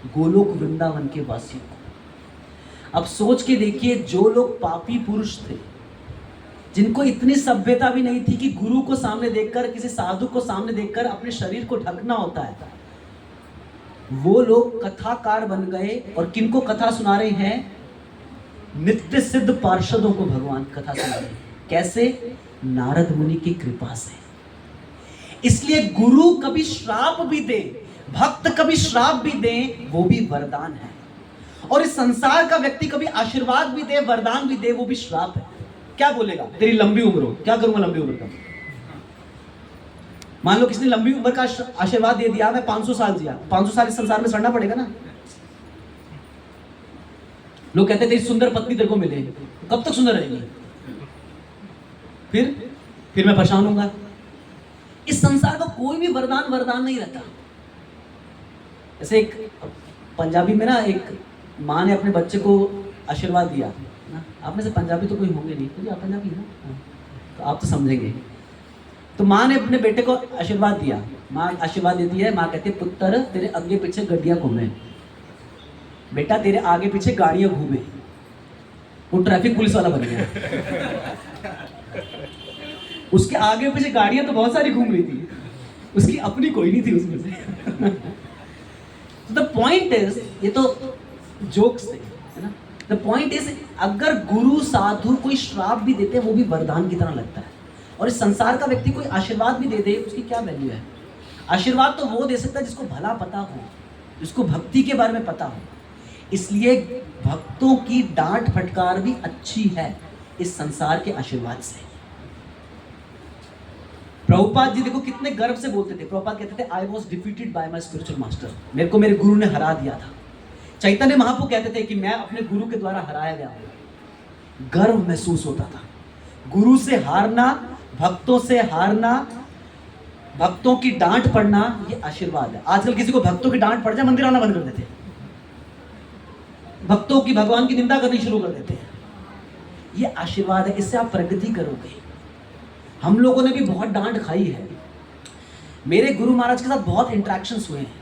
गोलोक वृंदावन के वासियों को। अब सोच के देखिए, जो लोग पापी पुरुष थे, जिनको इतनी सभ्यता भी नहीं थी कि गुरु को सामने देखकर, किसी साधु को सामने देखकर अपने शरीर को ढकना होता है, वो लोग कथाकार बन गए। और किनको कथा सुना रहे हैं? नित्य सिद्ध पार्षदों को भगवान कथा सुना रहे हैं। कैसे? नारद मुनि की कृपा से। इसलिए गुरु कभी श्राप भी दे, भक्त कभी श्राप भी दे, वो भी वरदान है। और इस संसार का व्यक्ति कभी आशीर्वाद भी दे, वरदान भी दे, वो भी श्राप है। क्या बोलेगा? तेरी लंबी उम्र हो। क्या करूंगा लंबी उम्र का? मान लो किसने लंबी उम्र का आशीर्वाद दे दिया, मैं 500 साल जिया, 500 साल इस संसार में सड़ना पड़ेगा ना। लोग कहते थे सुंदर पत्नी तेरे को मिले, कब तक सुंदर रहेगी? फिर मैं परेशान होऊंगा। इस संसार का कोई भी वरदान नहीं रहता। जैसे एक पंजाबी में ना, एक माँ ने अपने बच्चे को आशीर्वाद दिया ना। आप में से पंजाबी तो कोई होंगे नहीं, क्योंकि आप पंजाबी ना, तो आप तो समझेंगे। तो माँ ने अपने बेटे को आशीर्वाद दिया। माँ आशीर्वाद देती है, माँ कहती है पुत्र तेरे आगे पीछे गड्डियाँ घूमे, बेटा तेरे आगे पीछे गाड़ियाँ घूमे। वो ट्रैफिक पुलिस वाला बन गया। उसके आगे पीछे गाड़ियाँ तो बहुत सारी घूम रही थी, उसकी अपनी कोई नहीं थी उसमें से। द पॉइंट इज, ये तो जोक्स थे, है ना। द पॉइंट इज, अगर गुरु साधु कोई श्राप भी देते हैं, वो भी वरदान की तरह लगता है। और इस संसार का व्यक्ति कोई आशीर्वाद भी दे दे, उसकी क्या वैल्यू है? आशीर्वाद तो वो दे सकता है जिसको भला पता हो, जिसको भक्ति के बारे में पता हो। इसलिए भक्तों की डांट फटकार भी अच्छी है इस संसार के आशीर्वाद से। प्रभुपाद जी देखो कितने गर्व से बोलते थे। प्रभुपाद कहते थे I was defeated by my spiritual master, मेरे को मेरे गुरु ने हरा दिया था। चैतन्य महाप्रभु कहते थे कि मैं अपने गुरु के द्वारा हराया गया हूं। गर्व महसूस होता था। गुरु से हारना, भक्तों से हारना, भक्तों की डांट पड़ना, ये आशीर्वाद है। आजकल किसी को भक्तों की डांट पड़ जाए, मंदिर आना बंद कर देते हैं, भक्तों की, भगवान की निंदा करनी शुरू कर देते हैं। ये आशीर्वाद है, इससे आप प्रगति करोगे। हम लोगों ने भी बहुत डांट खाई है। मेरे गुरु महाराज के साथ बहुत इंटरेक्शंस हुए हैं,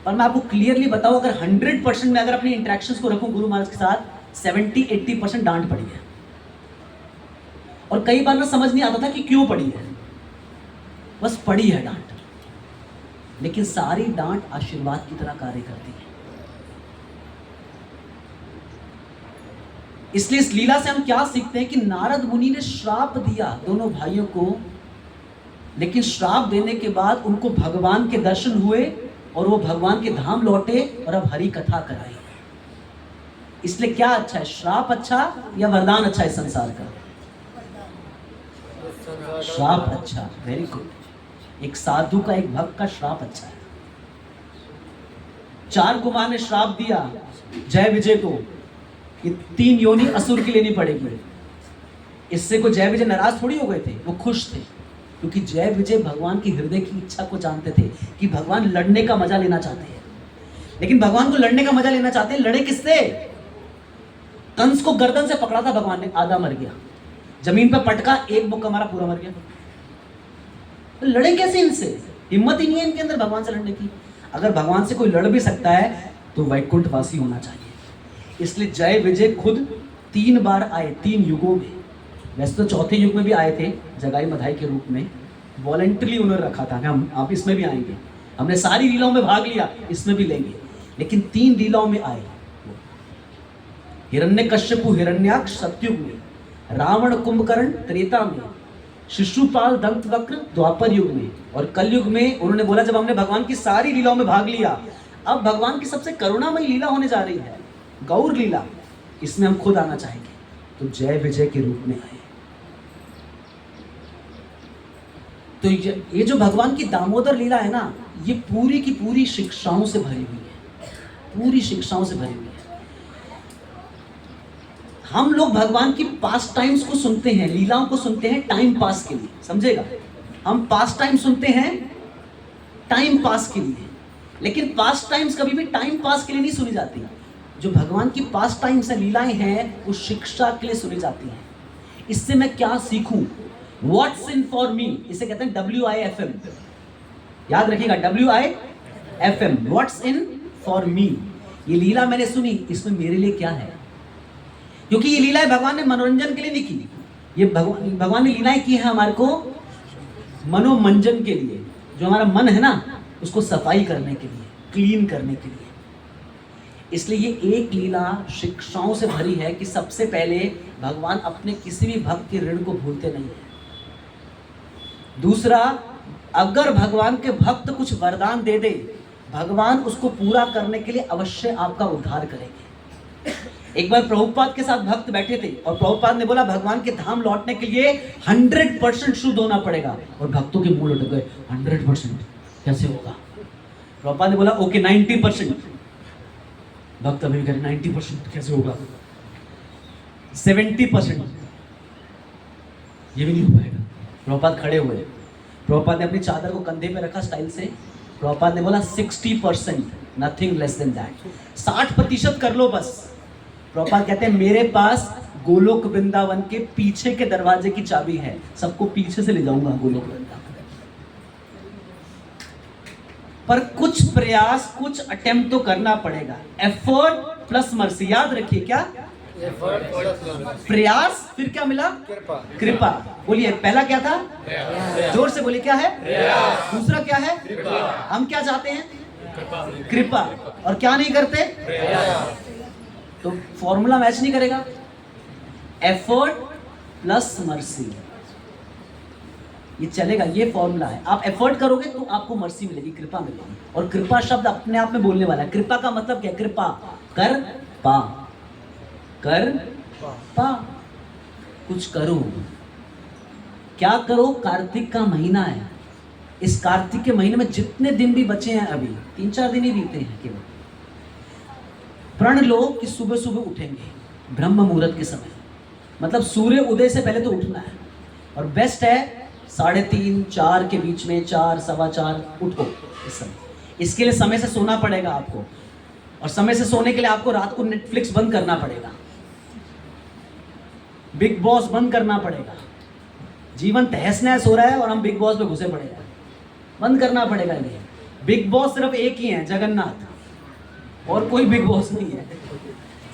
पर मैं आपको क्लियरली बताऊं, अगर 100% में अगर अपनी इंटरेक्शंस को रखूं गुरु महाराज के साथ, 70-80% डांट पड़ी है। और कई बार मैं समझ नहीं आता था कि क्यों पड़ी है, बस पड़ी है डांट। लेकिन सारी डांट आशीर्वाद की तरह कार्य करती है। इसलिए इस लीला से हम क्या सीखते हैं कि नारद मुनि ने श्राप दिया दोनों भाइयों को, लेकिन श्राप देने के बाद उनको भगवान के दर्शन हुए और वो भगवान के धाम लौटे और अब हरि कथा कराई। इसलिए क्या अच्छा है, श्राप अच्छा या वरदान अच्छा है संसार का? श्राप अच्छा, वेरी गुड। एक साधु का, एक भक्त का श्राप अच्छा है। 4 कुमार ने श्राप दिया जय विजय को कि 3 योनि असुर की लेनी पड़ेगी। इससे को जय विजय नाराज थोड़ी हो गए थे, वो खुश थे, क्योंकि जय विजय भगवान की हृदय की इच्छा को जानते थे कि भगवान लड़ने का मजा लेना चाहते हैं। लेकिन भगवान को लड़ने का मजा लेना चाहते हैं, लड़े किससे? कंस को गर्दन से पकड़ा था भगवान ने, आधा मर गया। जमीन पर पटका, एक मुक्का मारा, पूरा मर गया। तो लड़े कैसे इनसे? हिम्मत ही नहीं है इनके अंदर भगवान से लड़ने की। अगर भगवान से कोई लड़ भी सकता है तो वैकुंठ वासी होना चाहिए। इसलिए जय विजय खुद 3 बार आए, 3 युगों में। वैसे तो 4थे युग में भी आए थे, जगाई मधाई के रूप में, वॉलंटरी उन्होंने रखा था हम आप इसमें भी आएंगे, हमने सारी लीलाओं में भाग लिया, इसमें भी लेंगे, लेकिन 3 लीलाओं में आए। हिरण्यकश्यपु हिरण्याक्ष सतयुग में, रावण कुंभकर्ण त्रेता में, शिशुपाल दंतवक्र द्वापर युग में, और कलयुग में उन्होंने बोला जब हमने भगवान की सारी लीलाओं में भाग लिया, अब भगवान की सबसे करुणामयी लीला होने जा रही है, गौर लीला, इसमें हम खुद आना चाहेंगे, तो जय विजय के रूप में आए। तो ये जो भगवान की दामोदर लीला है ना, ये पूरी की पूरी शिक्षाओं से भरी हुई है, पूरी शिक्षाओं से भरी हुई है। हम लोग भगवान की पास टाइम्स को सुनते हैं, लीलाओं को सुनते हैं टाइम पास के लिए, समझेगा, हम पास टाइम सुनते हैं टाइम पास के लिए, लेकिन पास टाइम्स कभी भी टाइम पास के लिए नहीं सुनी जाती। जो भगवान की पास टाइम्स है, लीलाएं हैं, वो शिक्षा के लिए सुनी जाती हैं। इससे मैं क्या सीखूं, व्हाट्स इन फॉर मी, इसे कहते हैं WIFM, याद रखिएगा WIFM, what's in for me. ये लीला मैंने सुनी, इसमें मेरे लिए क्या है, क्योंकि ये लीलाएं भगवान ने मनोरंजन के लिए नहीं की, ये भगवान ने लीलाएं की है हमारे को मनोमंजन के लिए, जो हमारा मन है ना उसको सफाई करने के लिए, क्लीन करने के लिए। इसलिए ये एक लीला शिक्षाओं से भरी है कि सबसे पहले भगवान अपने किसी भी भक्त के ऋण को भूलते नहीं है। दूसरा, अगर भगवान के भक्त कुछ वरदान दे दे, भगवान उसको पूरा करने के लिए अवश्य आपका उद्धार करेंगे। एक बार प्रभुपाद के साथ भक्त बैठे थे और प्रभुपाद ने बोला भगवान के धाम लौटने के लिए 100% शुद्ध होना पड़ेगा, और भक्तों के मुंह लटक गए, 100% कैसे होगा? प्रभुपाद ने बोला ओके 90%। भक्त अभी कह रहे 90% कैसे होगा? 70%, ये भी नहीं हो पाएगा। प्रभुपाद खड़े हुए, प्रभुपाद ने अपनी चादर को कंधे पे रखा स्टाइल से, प्रभुपाद ने बोला 60%, नथिंग लेस देन दैट, 60% कर लो बस। प्रभुपाद कहते हैं मेरे पास गोलोक वृंदावन के पीछे के दरवाजे की चाबी है, सबको पीछे से ले जाऊंगा गोलोक वृंदावन। पर कुछ प्रयास, कुछ अटेम्प्ट तो करना पड़ेगा। एफर्ट प्लस मर्सी, याद रखिए क्या? प्रयास, फिर क्या मिला? कृपा। बोलिए पहला क्या था? जोर से बोलिए क्या है? दूसरा क्या है? हम क्या चाहते हैं? कृपा। और क्या नहीं करते? तो फॉर्मूला मैच नहीं करेगा। एफर्ट प्लस मर्सी, ये चलेगा, ये फॉर्मूला है। आप एफर्ट करोगे तो आपको मर्सी मिलेगी, कृपा मिलेगी। और कृपा शब्द अपने आप में बोलने वाला है। कृपा का मतलब क्या? कृपा, कर पा, कर पा, कुछ करो। क्या करो? कार्तिक का महीना है, इस कार्तिक के महीने में जितने दिन भी बचे हैं, अभी 3-4 दिन ही बीते हैं केवल, प्रण लो कि सुबह सुबह उठेंगे ब्रह्म मुहूर्त के समय, मतलब सूर्य उदय से पहले तो उठना है। और बेस्ट है 3:30-4 के बीच में, 4, 4:15 उठो इस समय। इसके लिए समय से सोना पड़ेगा आपको, और समय से सोने के लिए आपको रात को नेटफ्लिक्स बंद करना पड़ेगा, बिग बॉस बंद करना पड़ेगा। जीवन तहस नहस हो रहा है और हम बिग बॉस पे घुसे पड़े हैं, बंद करना पड़ेगा। ये बिग बॉस सिर्फ एक ही है, जगन्नाथ, और कोई बिग बॉस नहीं है,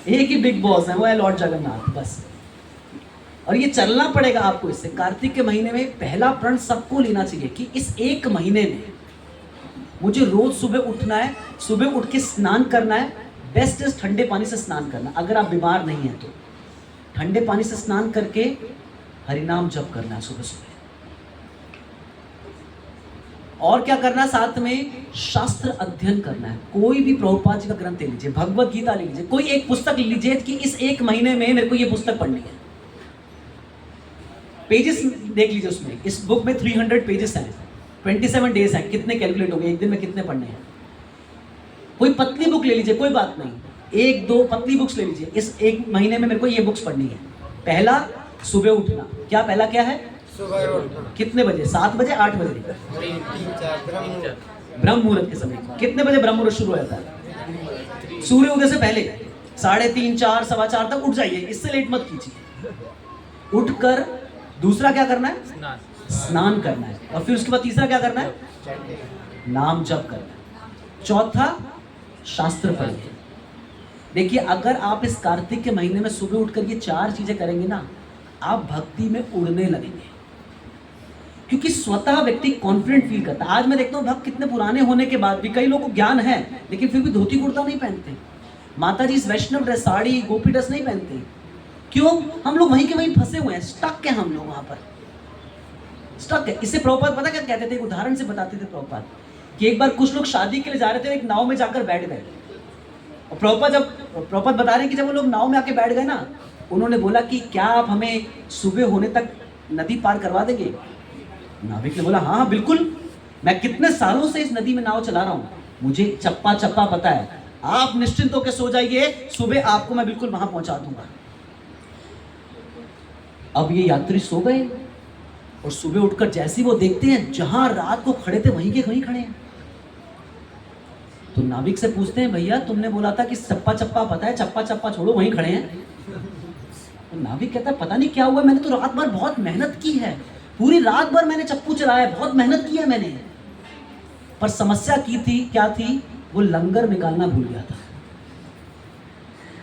एक ही बिग बॉस है, वो है लॉर्ड जगन्नाथ, बस। और ये चलना पड़ेगा आपको। इससे कार्तिक के महीने में पहला प्रण सबको लेना चाहिए कि इस एक महीने में मुझे रोज सुबह उठना है, सुबह उठ के स्नान करना है। बेस्ट इज ठंडे पानी से स्नान करना, अगर आप बीमार नहीं हैं तो ठंडे पानी से स्नान करके हरिनाम जप करना है सुबह सुबह। और क्या करना? साथ में शास्त्र अध्ययन करना है। कोई भी प्रभुपाद जी का ग्रंथ ले लीजिए, भगवत गीता ले लीजिए, कोई एक पुस्तक ले लीजिए कि इस एक महीने में मेरे को ये पुस्तक पढ़नी है। पेजेस देख लीजिए उसमें, इस बुक में 300 पेजेस हैं, 27 डेज हैं, कितने कैलकुलेट हो गए, एक दिन में कितने पढ़ने हैं। कोई पतली बुक ले लीजिए, कोई बात नहीं, 1-2 पतली बुक्स ले लीजिए। इस एक महीने में मेरे को ये बुक्स पढ़नी है। पहला, सुबह उठना। क्या पहला क्या है? सुबह उठना। कितने बजे? 7 बजे, 8 बजे? 3-4 ब्रह्म मुहूर्त के समय। कितने बजे ब्रह्म मुहूर्त शुरू होता है? सूर्य उदय से पहले 3:30, 4, 4:15 तक उठ जाइए, इससे लेट मत कीजिए। उठकर दूसरा क्या करना है? स्नान करना है। और फिर उसके बाद तीसरा क्या करना है? नाम जप करना है। चौथा, शास्त्र पढ़िए। देखिए, अगर आप इस कार्तिक के महीने में सुबह उठकर ये 4 चीजें करेंगे ना, आप भक्ति में उड़ने लगेंगे। क्योंकि स्वतः व्यक्ति कॉन्फिडेंट फील करता है। आज मैं देखता हूँ भक्त कितने पुराने होने के बाद भी, कई लोगों को ज्ञान है लेकिन फिर भी धोती कुर्ता नहीं पहनते, माता जी इस वैष्णव ड्रेस, साड़ी, गोपी ड्रेस नहीं पहनते। क्यों? हम लोग वहीं के वहीं फंसे हुए हैं, स्टक है हम लोग वहां पर, स्टक है। इससे प्रभुपाद पता क्या कहते थे, एक उदाहरण से बताते थे प्रभुपाद कि एक बार कुछ लोग शादी के लिए जा रहे थे, एक नाव में जाकर बैठ गए, और प्रभुपाद बता रहे हैं कि जब वो लोग नाव में आके बैठ गए ना, उन्होंने बोला कि क्या आप हमें सुबह होने तक नदी पार करवा देंगे? नाविक ने बोला हाँ बिल्कुल, मैं कितने सालों से इस नदी में नाव चला रहा हूं, मुझे चप्पा चप्पा पता है, आप निश्चिंत होकर सो जाइए, सुबह आपको मैं बिल्कुल वहां पहुंचा दूंगा। अब ये यात्री सो गए और सुबह उठकर जैसे ही वो देखते हैं जहां रात को खड़े थे वहीं के वहीं खड़े हैं। तो नाविक से पूछते हैं भैया तुमने बोला था कि चप्पा चप्पा पता है, चप्पा चप्पा छोड़ो वहीं खड़े हैं। तो नाविक कहता है पता नहीं क्या हुआ, मैंने तो रात भर बहुत मेहनत की है, पूरी रात भर मैंने चप्पू चलाया, बहुत मेहनत की है मैंने, पर समस्या की थी क्या थी, वो लंगर निकालना भूल गया था।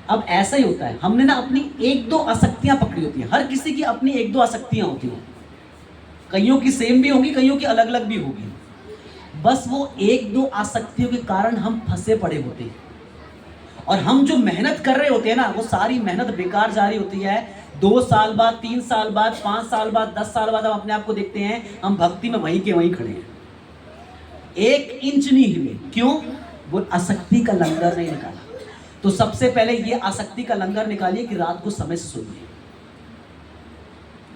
अब ऐसा ही होता है, हमने ना अपनी एक दो आसक्तियां पकड़ी होती हैं, हर किसी की अपनी एक दो आसक्तियां होती हैं, कईयों की सेम भी होंगी, कईयों की अलग अलग भी होगी, बस वो एक दो आसक्तियों के कारण हम फंसे पड़े होते हैं, और हम जो मेहनत कर रहे होते हैं ना, वो सारी मेहनत बेकार जा रही होती है। 2 साल बाद, 3 साल बाद, 5 साल बाद, 10 साल बाद हम अपने आप को देखते हैं हम भक्ति में वहीं के वहीं खड़े हैं, 1 इंच नहीं हिले। क्यों? वो आसक्ति का लंगर नहीं निकाला। तो सबसे पहले ये आसक्ति का लंगर निकालिए कि रात को समय से सोइए,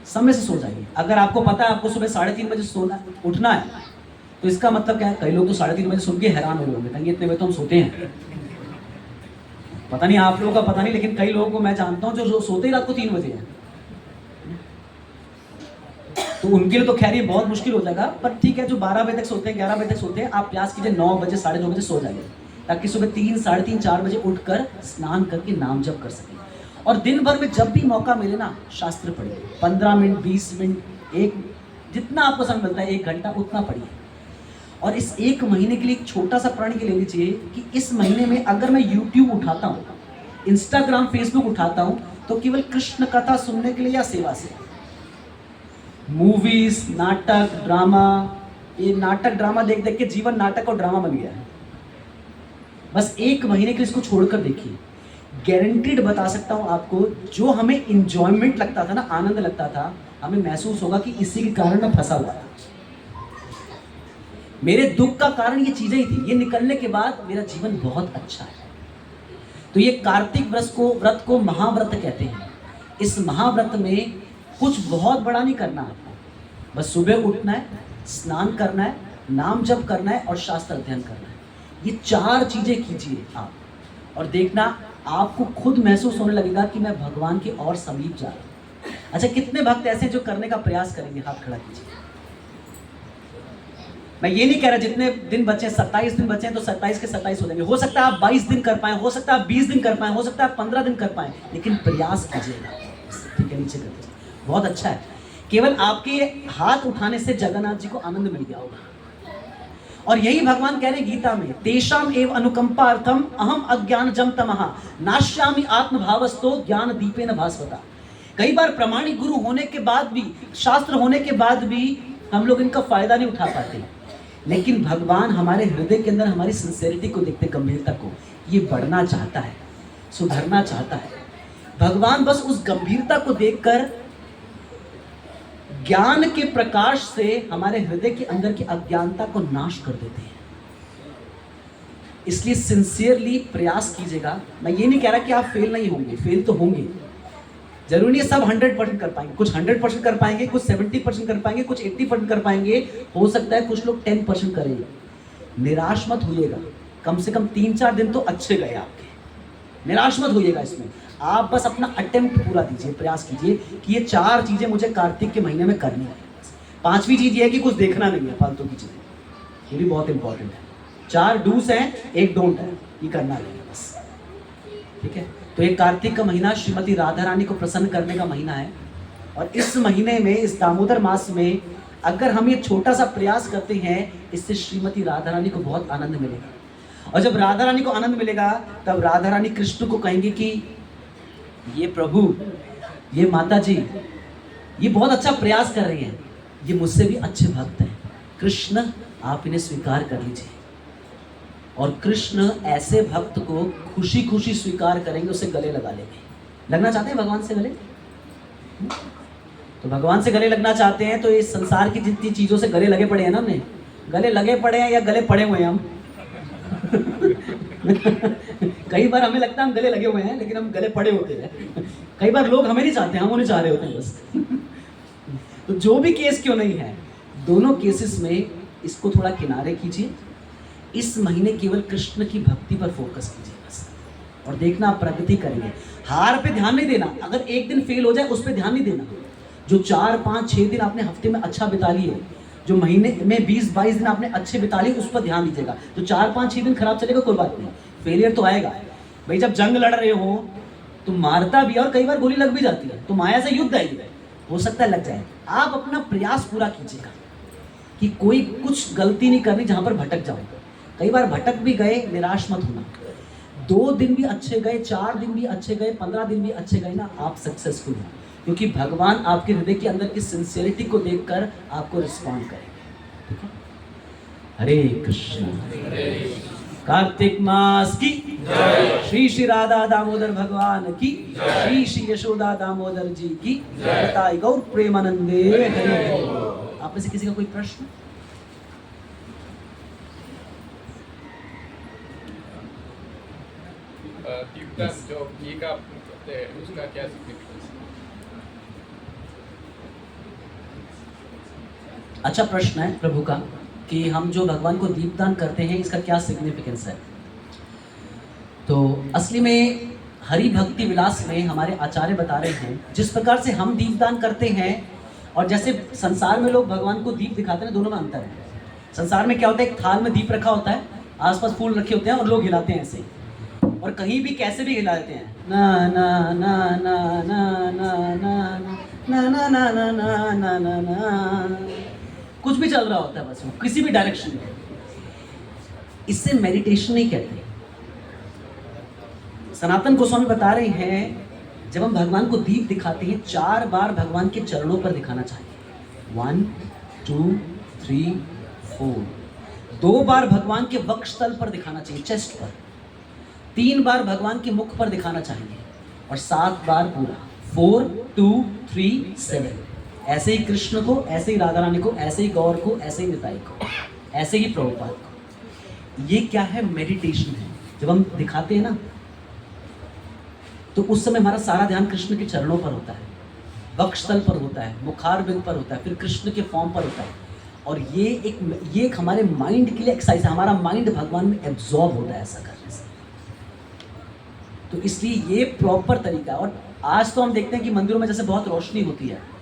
समय से सो जाइए। अगर आपको पता है आपको सुबह 3:30 बजे सोना उठना है, तो इसका मतलब क्या है, कई लोग तो 3:30 बजे सुन के हैरान हो गए होंगे, इतने बजे तो हम सोते हैं। पता नहीं आप लोगों का पता नहीं, लेकिन कई लोगों को मैं जानता हूं जो सोते ही रात को 3 बजे हैं, तो उनके लिए तो खैर ये बहुत मुश्किल हो जाएगा। पर ठीक है, जो 12 बजे तक सोते हैं, 11 बजे तक सोते हैं, आप प्रयास कीजिए 9 बजे, 9:30 बजे सो जाइए, ताकि सुबह 3, 3:30, 4 बजे उठकर स्नान करके नाम जप कर सकें। और दिन भर में जब भी मौका मिले ना, शास्त्र पढ़िए, 15 मिनट, 20 मिनट, एक जितना आपको समय मिलता है, 1 घंटा, उतना पढ़िए। और इस 1 महीने के लिए एक छोटा सा प्रण के लेनी चाहिए कि इस महीने में अगर मैं YouTube उठाता हूँ, इंस्टाग्राम, फेसबुक उठाता हूँ, तो केवल कृष्ण कथा सुनने के लिए या सेवा से। मूवीज, नाटक, ड्रामा, ये नाटक ड्रामा देख देख के जीवन नाटक और ड्रामा बन गया है। बस 1 महीने के लिए इसको छोड़कर देखिए, गारंटीड बता सकता हूँ आपको, जो हमें इंजॉयमेंट लगता था ना, आनंद लगता था, हमें महसूस होगा कि इसी के कारण मैं फंसा हुआ था, मेरे दुख का कारण ये चीजें ही थी, ये निकलने के बाद मेरा जीवन बहुत अच्छा है। तो ये कार्तिक व्रत को महाव्रत कहते हैं। इस महाव्रत में कुछ बहुत बड़ा नहीं करना आपको, बस सुबह उठना है, स्नान करना है, नाम जप करना है और शास्त्र अध्ययन करना है। ये 4 चीजें कीजिए आप, और देखना आपको खुद महसूस होने लगेगा कि मैं भगवान के और समीप जा रहा हूँ। अच्छा, कितने भक्त ऐसे जो करने का प्रयास करेंगे? हाथ खड़ा कीजिए। मैं ये नहीं कह रहा जितने दिन बचे, 27 दिन बचे हैं तो 27 के 27 हो जाएंगे। हो सकता है आप 22 दिन कर पाए, हो सकता है आप 20 दिन कर पाए, हो सकता है आप 15 दिन कर पाए, लेकिन प्रयास कीजिएगा। ठीक है, नीचे कर दीजिए, बहुत अच्छा है। केवल आपके हाथ उठाने से जगन्नाथ जी को आनंद मिल गया होगा। और यही भगवान कह रहे गीता में, तेषाम एव अनुकंपार्थम अहम अज्ञानजम तमः नाश्यामि आत्मभावस्तो ज्ञान दीपेन भास्वता। कई बार प्रमाणिक गुरु होने के बाद भी, शास्त्र होने के बाद भी हम लोग इनका फायदा नहीं उठा पाते, लेकिन भगवान हमारे हृदय के अंदर हमारी सिंसेरिटी को देखते, गंभीरता को, ये बढ़ना चाहता है, सुधरना चाहता है। भगवान बस उस गंभीरता को देखकर ज्ञान के प्रकाश से हमारे हृदय के अंदर की अज्ञानता को नाश कर देते हैं। इसलिए सिंसियरली प्रयास कीजिएगा। मैं ये नहीं कह रहा कि आप फेल नहीं होंगे, फेल तो होंगे, जरूरी नहीं सब 100% कर पाएंगे, कुछ 100% कर पाएंगे, कुछ 70% कर पाएंगे, कुछ 80% कर पाएंगे, हो सकता है कुछ लोग 10% करेंगे। निराश मत होइएगा, कम से कम 3-4 दिन तो अच्छे गए आपके, निराश मत होइएगा इसमें। आप बस अपना अटेम्प्ट पूरा दीजिए, प्रयास कीजिए कि ये 4 चीज़ें मुझे कार्तिक के महीने में करनी है। 5वीं चीज़ ये है कि कुछ देखना नहीं है फालतू की चीज़ें, ये भी बहुत इंपॉर्टेंट है। 4 डूस हैं, 1 डोंट है, ये करना नहीं है बस। ठीक है, तो ये कार्तिक का महीना श्रीमती राधा रानी को प्रसन्न करने का महीना है, और इस महीने में, इस दामोदर मास में अगर हम ये छोटा सा प्रयास करते हैं, इससे श्रीमती राधा रानी को बहुत आनंद मिलेगा। और जब राधा रानी को आनंद मिलेगा, तब राधा रानी कृष्ण को कहेंगे कि ये प्रभु, ये माता जी, ये बहुत अच्छा प्रयास कर रही हैं, ये मुझसे भी अच्छे भक्त हैं, कृष्ण आप इन्हें स्वीकार कर लीजिए। और कृष्ण ऐसे भक्त को खुशी खुशी स्वीकार करेंगे, उसे गले लगा लेंगे। लगना चाहते हैं भगवान से गले? तो भगवान से गले लगना चाहते हैं तो इस संसार की जितनी चीज़ों से गले लगे पड़े हैं ना, हमने गले लगे पड़े हैं या गले पड़े हुए हैं हम कई बार हमें लगता है हम गले लगे हुए हैं, लेकिन हम गले पड़े होते हैं। कई बार लोग हमें नहीं चाहते, हम उन्हें चाह रहे होते हैं बस तो जो भी केस क्यों नहीं है, दोनों केसेस में इसको थोड़ा किनारे कीजिए। इस महीने केवल कृष्ण की भक्ति पर फोकस कीजिए बस, और देखना आप प्रगति करेंगे। हार पे ध्यान नहीं देना, अगर एक दिन फेल हो जाए उस पर ध्यान नहीं देना। जो 4, 5, 6 दिन आपने हफ्ते में अच्छा बिता लिए, जो महीने में 20-22 दिन आपने अच्छे बिता लिए, उस पर ध्यान दीजिएगा। जो 4, 5, 6 दिन खराब चलेगा कोई बात नहीं, फेलियर तो आएगा भाई। जब जंग लड़ रहे हो तो मारता भी है और कई बार गोली लग भी जाती है, तो माया से युद्ध आएगी, हो सकता है लग जाए। आप अपना प्रयास पूरा कीजिएगा कि कोई कुछ गलती नहीं करनी जहाँ पर भटक जाओ। कई बार भटक भी गए, निराश मत होना। 2 दिन भी अच्छे गए, 4 दिन भी अच्छे गए, 15 दिन भी अच्छे गए ना, आप सक्सेसफुल हो, क्योंकि भगवान आपके हृदय के अंदर की सिंसियरिटी को देखकर आपको रिस्पॉन्ड करेंगे। ठीक है? हरे कृष्ण। कार्तिक मास की श्री श्री राधा दामोदर भगवान की, श्री श्री यशोदा दामोदर जी की, बताई गौर प्रेमानंदे हरे। आप में से किसी का कोई प्रश्न? दीपदान जो घी का करते हैं, उसका क्या सिग्निफिकेंस? अच्छा प्रश्न है प्रभु का कि हम जो भगवान को दीपदान करते हैं इसका क्या सिग्निफिकेंस है। तो असली में हरि भक्ति विलास में हमारे आचार्य बता रहे हैं, जिस प्रकार से हम दीपदान करते हैं और जैसे संसार में लोग भगवान को दीप दिखाते हैं, दोनों में अंतर है। संसार में क्या होता है, एक थाल में दीप रखा होता है, आसपास फूल रखे होते हैं और लोग हिलाते हैं ऐसे, और कहीं भी कैसे भी हिला देते हैं, ना ना ना ना ना ना ना ना ना ना ना ना ना ना ना, कुछ भी चल रहा होता है बस, वो किसी भी डायरेक्शन में। इससे मेडिटेशन नहीं कहते। सनातन गोस्वामी बता रहे हैं, जब हम भगवान को दीप दिखाते हैं 4 बार भगवान के चरणों पर दिखाना चाहिए। 1 2 3 4। 2 बार भगवान के वक्षस्थल पर दिखाना चाहिए, चेस्ट पर। 3 बार भगवान के मुख पर दिखाना चाहिए, और 7 बार पूरा। 4 2 3 7। ऐसे ही कृष्ण को, ऐसे ही राधा रानी को, ऐसे ही गौर को, ऐसे ही निताई को, ऐसे ही प्रभुपाद को। ये क्या है, मेडिटेशन है। जब हम दिखाते हैं ना, तो उस समय हमारा सारा ध्यान कृष्ण के चरणों पर होता है, वक्षस्थल पर होता है, मुखारबिंद पर होता है, फिर कृष्ण के फॉर्म पर होता है। और ये एक हमारे माइंड के लिए एक्सरसाइज है। हमारा माइंड भगवान में एब्जॉर्ब होता है ऐसा करने से। तो इसलिए ये प्रॉपर तरीका है। और आज तो हम देखते हैं कि मंदिरों में जैसे बहुत रोशनी होती है।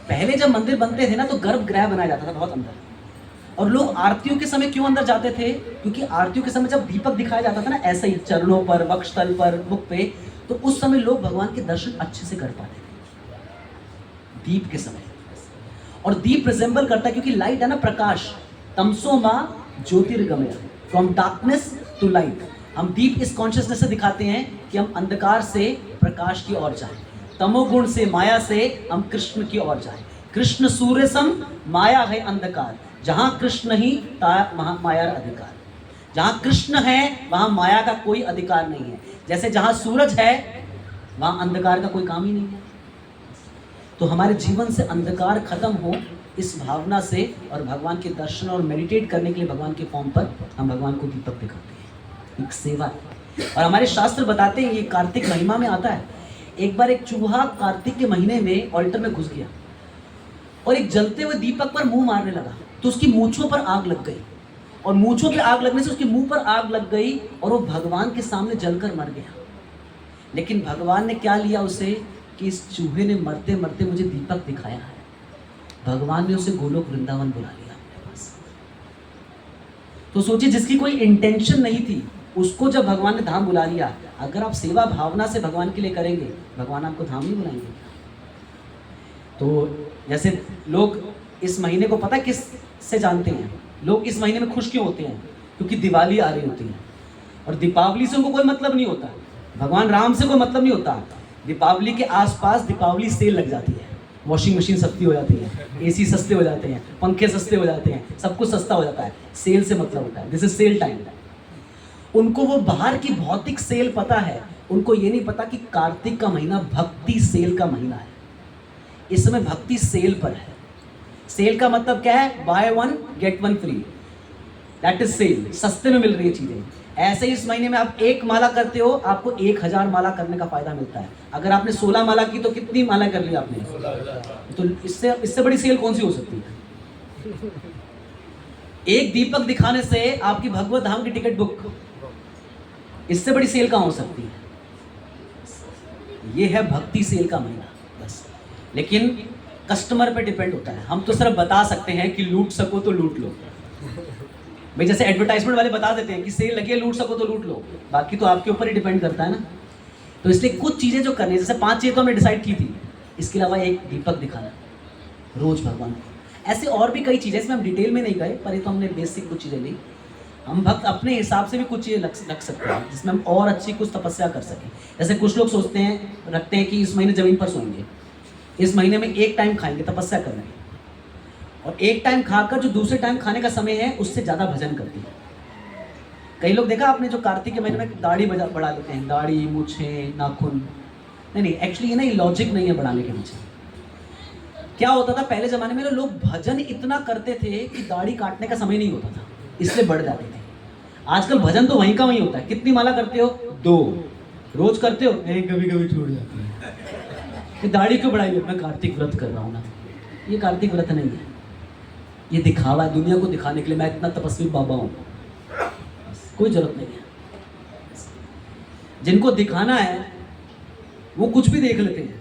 पहले जब मंदिर बनते थे ना, तो गर्भगृह बनाया जाता था बहुत अंदर, और लोग आरतियों के समय क्यों अंदर जाते थे, क्योंकि आरतियों के समय जब दीपक दिखाया जाता था ना, ऐसे ही चरणों पर, वक्षस्थल पर, मुख पे, तो उस समय लोग भगवान के दर्शन अच्छे से कर पाते थे दीप के समय। और दीप रिजेंबल करता है, क्योंकि लाइट है ना, प्रकाश। तमसो माँ ज्योतिर्गमय, फ्रॉम डार्कनेस टू लाइट। हम दीप इस कॉन्शियसनेस से दिखाते हैं कि हम अंधकार से प्रकाश की ओर जाएं, तमोगुण से, माया से हम कृष्ण की ओर जाएं। कृष्ण सूर्य सम, माया है अंधकार। जहाँ कृष्ण ही वहाँ माया अधिकार। जहाँ कृष्ण है वहाँ माया का कोई अधिकार नहीं है। जैसे जहाँ सूरज है वहाँ अंधकार का कोई काम ही नहीं है। तो हमारे जीवन से अंधकार खत्म हो, इस भावना से, और भगवान के दर्शन और मेडिटेट करने के लिए भगवान के फॉर्म पर हम भगवान को दीपक दिखाते हैं। एक सेवा है। और हमारे शास्त्र बताते हैं, ये कार्तिक महिमा में आता है। एक बार एक चूहा कार्तिक के महीने में ऑल्टर में घुस गया और एक जलते हुए दीपक पर मुंह मारने लगा, तो उसकी मूंछों पर आग लग गई, और मूंछों पे आग लगने से उसके मुंह पर आग लग गई, और वो भगवान के सामने जलकर मर गया। लेकिन भगवान ने क्या लिया उसे, कि इस चूहे ने मरते मरते मुझे दीपक दिखाया है। भगवान ने उसे गोलोक वृंदावन बुला लिया अपने पास। तो सोचिए, जिसकी कोई इंटेंशन नहीं थी, उसको जब भगवान ने धाम बुला लिया। अगर आप सेवा भावना से भगवान के लिए करेंगे, भगवान आपको धाम नहीं बुलाएंगे। तो जैसे लोग इस महीने को पता किस से जानते हैं, लोग इस महीने में खुश क्यों होते हैं, क्योंकि दिवाली आ रही होती है, और दीपावली से उनको कोई मतलब नहीं होता, भगवान राम से कोई मतलब नहीं होता। दीपावली के आसपास दीपावली सेल लग जाती है, वॉशिंग मशीन सस्ती हो जाती है, एसी सस्ते हो जाते हैं, पंखे सस्ते हो जाते हैं, सब कुछ सस्ता हो जाता है। सेल से मतलब होता है, दिस इज सेल टाइम। उनको वो बाहर की भौतिक सेल पता है, उनको ये नहीं पता कि कार्तिक का महीना भक्ति सेल का महीना है। इस समय भक्ति सेल पर है। सेल का मतलब क्या है? Buy one get one free, that is sale. सस्ते में मिल रही है चीजें। ऐसे ही इस महीने में आप 1 माला करते हो, आपको 1000 माला करने का फायदा मिलता है। अगर आपने 16 माला की तो कितनी माला कर ली आपने? तो इससे बड़ी सेल कौन सी हो सकती है? एक दीपक दिखाने से आपकी भगवत धाम की टिकट बुक, इससे बड़ी सेल कहाँ हो सकती है? ये है भक्ति सेल का महीना बस। लेकिन कस्टमर पे डिपेंड होता है। हम तो सिर्फ बता सकते हैं कि लूट सको तो लूट लो भाई, जैसे एडवर्टाइजमेंट वाले बता देते हैं कि सेल लगी है, लूट सको तो लूट लो, बाकी तो आपके ऊपर ही डिपेंड करता है ना। तो इसलिए कुछ चीज़ें जो करनी है, जैसे 5 चीज़ें तो हमने डिसाइड की थी, इसके अलावा एक दीपक दिखाना रोज भगवान को। ऐसे और भी कई चीज़ें, इसमें हम डिटेल में नहीं गए, पर ये तो हमने बेसिक कुछ चीज़ें ली। हम भक्त अपने हिसाब से भी कुछ चीज़ें रख सकते हैं जिसमें हम और अच्छी कुछ तपस्या कर सकें। जैसे कुछ लोग सोचते हैं, रखते हैं कि इस महीने ज़मीन पर सोएंगे, इस महीने में 1 टाइम खाएंगे, तपस्या कर रहे हैं, और 1 टाइम खाकर जो दूसरे टाइम खाने का समय है उससे ज़्यादा भजन करते हैं। कई लोग देखा आपने जो कार्तिक के महीने में दाढ़ी बढ़ा लेते हैं, दाढ़ी, मूछें, नाखून। नहीं, एक्चुअली ये नहीं, लॉजिक नहीं है बढ़ाने के पीछे। क्या होता था पहले ज़माने में, लोग भजन इतना करते थे कि दाढ़ी काटने का समय नहीं होता था, इसलिए बढ़ जाते थे। आजकल भजन तो वहीं का वहीं होता है। कितनी माला करते हो? 2। रोज करते हो? नहीं, कभी कभी छूट जाती है। दाढ़ी क्यों बढ़ाई है? मैं कार्तिक व्रत कर रहा हूँ ना। ये कार्तिक व्रत नहीं है, ये दिखावा है, दुनिया को दिखाने के लिए मैं इतना तपस्वी बाबा हूँ। कोई जरूरत नहीं है। जिनको दिखाना है वो कुछ भी देख लेते हैं,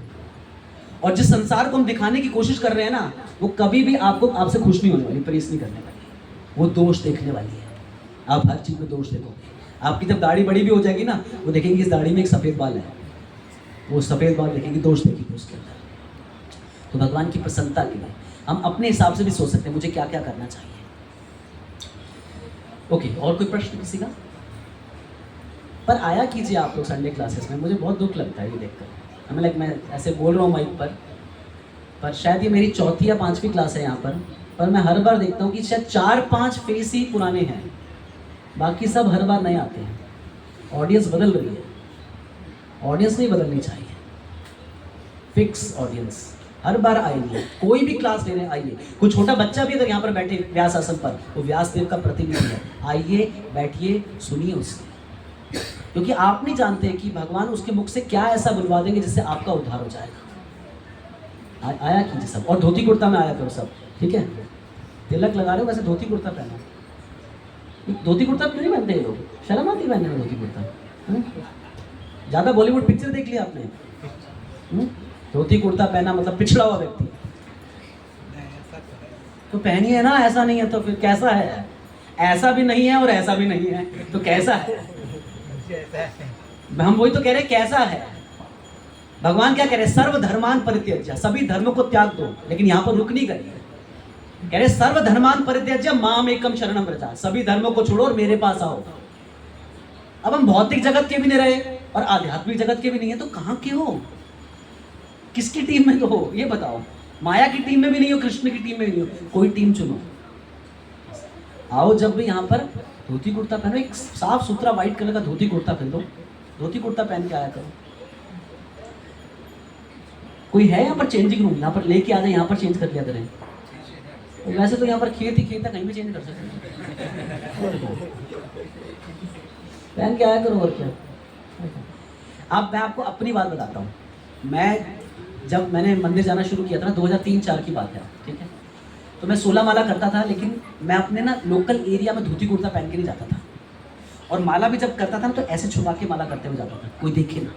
और जिस संसार को हम दिखाने की कोशिश कर रहे हैं ना, वो कभी भी आपसे खुश नहीं होने वाली, प्रेस नहीं करने वाली, वो दोष देखने वाली है। आप हर चीज़ में दोष देखोगे। आपकी जब दाढ़ी बड़ी भी हो जाएगी ना, वो देखेंगे इस दाढ़ी में एक सफ़ेद बाल है, वो सफ़ेद बाल देखेंगे, दोष देखेंगे उसके अंदर। तो भगवान की प्रसन्नता के लिए हम अपने हिसाब से भी सोच सकते हैं मुझे क्या क्या करना चाहिए। ओके, और कोई प्रश्न किसी का? पर आया कीजिए आप लोग संडे क्लासेस में। मुझे बहुत दुख लगता है ये देखकर। हमें मैं ऐसे बोल रहा हूँ माइक पर शायद ये मेरी 4थी या 5वीं क्लास है यहाँ पर मैं हर बार देखता हूँ कि शायद 4-5 फेस ही पुराने हैं, बाकी सब हर बार नए आते हैं। ऑडियंस बदल रही है, ऑडियंस नहीं बदलनी चाहिए। फिक्स ऑडियंस हर बार आएगी, कोई भी क्लास लेने आइए। कोई छोटा बच्चा भी अगर यहाँ पर बैठे व्यास आसन पर, वो व्यास देव का प्रतिनिधि है। आइए, बैठिए, सुनिए उससे, क्योंकि आप नहीं जानते कि भगवान उसके मुख से क्या ऐसा बुलवा देंगे जिससे आपका उद्धार हो जाएगा। आया कीजिए सब, और धोती कुर्ता में आया करो सब, ठीक है? तिलक लगा रहे हो, वैसे धोती कुर्ता पहना। धोती कुर्ता क्यों नहीं पहनते ये लोग? शर्म आती है पहनने में धोती कुर्ता? ज़्यादा बॉलीवुड पिक्चर देख लिया आपने? धोती कुर्ता पहना मतलब पिछड़ा हुआ व्यक्ति। तो पहनिए ना, ऐसा नहीं है तो फिर कैसा है? ऐसा भी नहीं है और ऐसा भी नहीं है, तो कैसा है? हम वही तो कह रहे हैं, कैसा है? भगवान क्या कह रहे हैं? सर्वधर्मान परित्यज्य, सभी धर्मों को त्याग दो। लेकिन यहाँ पर रुक नहीं गए, कह रहे सर्वधर्मान परित्यज्य माम एकम शरणम व्रजा, सभी धर्मों को छोड़ो और मेरे पास आओ। अब हम भौतिक जगत के भी नहीं रहे और आध्यात्मिक जगत के भी नहीं है, तो कहाँ के हो? किसकी टीम में तो हो ये बताओ? माया की टीम में भी नहीं हो, कृष्ण की टीम में भी नहीं हो, कोई टीम चुनो। आओ जब भी यहाँ पर धोती कुर्ता पहनो, एक साफ सुथरा व्हाइट कलर का धोती कुर्ता पहन दो, धोती कुर्ता पहन के आया करो। कोई है यहाँ पर चेंजिंग रूम? यहाँ पर लेके आ जाए, यहाँ पर चेंज कर लिया करें। वैसे तो यहाँ पर खेत ही खेत है, कहीं भी चेंज कर सकते हैं। पहन के आया करो, और क्या। अब मैं आपको अपनी बात बताता हूँ। जब मैंने मंदिर जाना शुरू किया था ना, 2003-4 की बात है, ठीक है? तो मैं 16 माला करता था, लेकिन मैं अपने ना लोकल एरिया में धोती कुर्ता पहन के नहीं जाता था। और माला भी जब करता था ना, तो ऐसे छुपा के माला करते हुए जाता था, कोई देखे ना।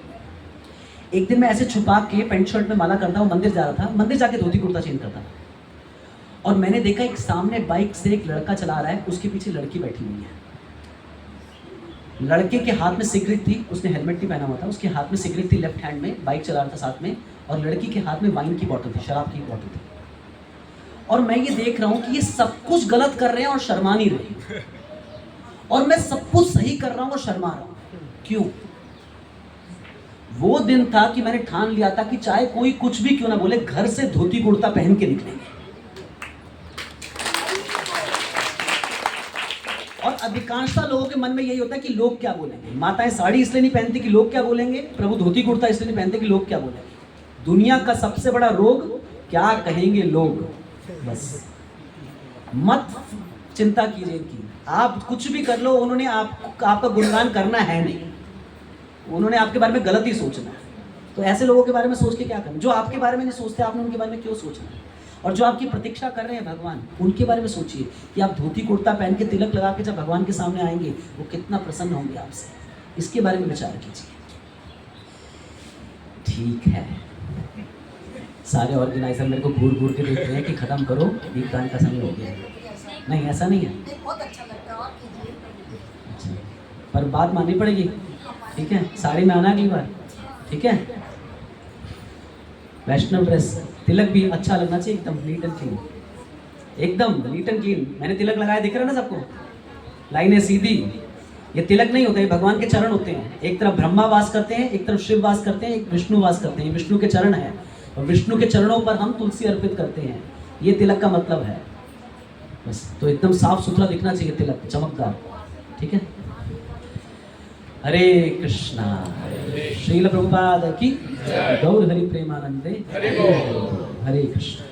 एक दिन मैं ऐसे छुपा के पेंट शर्ट में माला करता हूँ, मंदिर जा रहा था, मंदिर जाके धोती कुर्ता चेंज करता था। और मैंने देखा एक सामने बाइक से एक लड़का चला रहा है, उसके पीछे लड़की बैठी हुई है। लड़के के हाथ में सिगरेट थी, उसने हेलमेट नहीं पहना हुआ था, उसके हाथ में सिगरेट थी लेफ्ट हैंड में, बाइक चला रहा था साथ में, और लड़की के हाथ में वाइन की बोतल थी, शराब की बोतल थी। और मैं ये देख रहा हूँ कि ये सब कुछ गलत कर रहे हैं और शर्मा नहीं रहे, और मैं सब कुछ सही कर रहा हूँ और शर्मा रहा हूँ। क्यों? वो दिन था कि मैंने ठान लिया था कि चाहे कोई कुछ भी क्यों ना बोले, घर से धोती कुर्ता पहन के निकलेंगे। और अधिकांशता लोगों के मन में यही होता है कि लोग क्या बोलेंगे। माताएं साड़ी इसलिए नहीं पहनती कि लोग क्या बोलेंगे, प्रभु धोती कुर्ता इसलिए नहीं पहनते कि लोग क्या बोलेंगे। दुनिया का सबसे बड़ा रोग क्या कहेंगे लोग, बस मत चिंता कीजिए इनकी। आप कुछ भी कर लो, उन्होंने आपका गुणगान करना है नहीं, उन्होंने आपके बारे में गलत ही सोचना है। तो ऐसे लोगों के बारे में सोच के क्या करना, जो आपके बारे में नहीं सोचते आपने उनके बारे में क्यों सोचना है। और जो आपकी प्रतीक्षा कर रहे हैं भगवान, उनके बारे में सोचिए कि आप धोती कुर्ता पहन के तिलक लगा के जब भगवान के सामने आएंगे वो कितना प्रसन्न होंगे आपसे, इसके बारे में विचार कीजिए। ठीक है, सारे ऑर्गेनाइजर मेरे को घूर घूर के देख रहे हैं कि खत्म करो, दीपदान का समय हो गया। नहीं ऐसा नहीं है, बहुत अच्छा लगता है, और कीजिए। अच्छा, पर बात माननी पड़ेगी, ठीक है। साड़ी में आना अगली बार, ठीक है। वैष्णव ड्रेस, तिलक भी अच्छा लगना चाहिए, एकदम नीट एंड क्लीन, एकदम नीट एंड क्लीन। मैंने तिलक लगाया, दिख रहा है ना सबको, लाइनें सीधी। ये तिलक नहीं होते, भगवान के चरण होते हैं। एक तरफ ब्रह्मा वास करते हैं, एक तरफ शिव वास करते हैं, एक विष्णु वास करते हैं। विष्णु के चरण है और विष्णु के चरणों पर हम तुलसी अर्पित करते हैं, ये तिलक का मतलब है। बस तो एकदम साफ सुथरा दिखना चाहिए तिलक, चमकदार, ठीक है। हरे कृष्णा, श्रील प्रभुपाद की, गौर हरि प्रेमानंदे, हरे कृष्ण।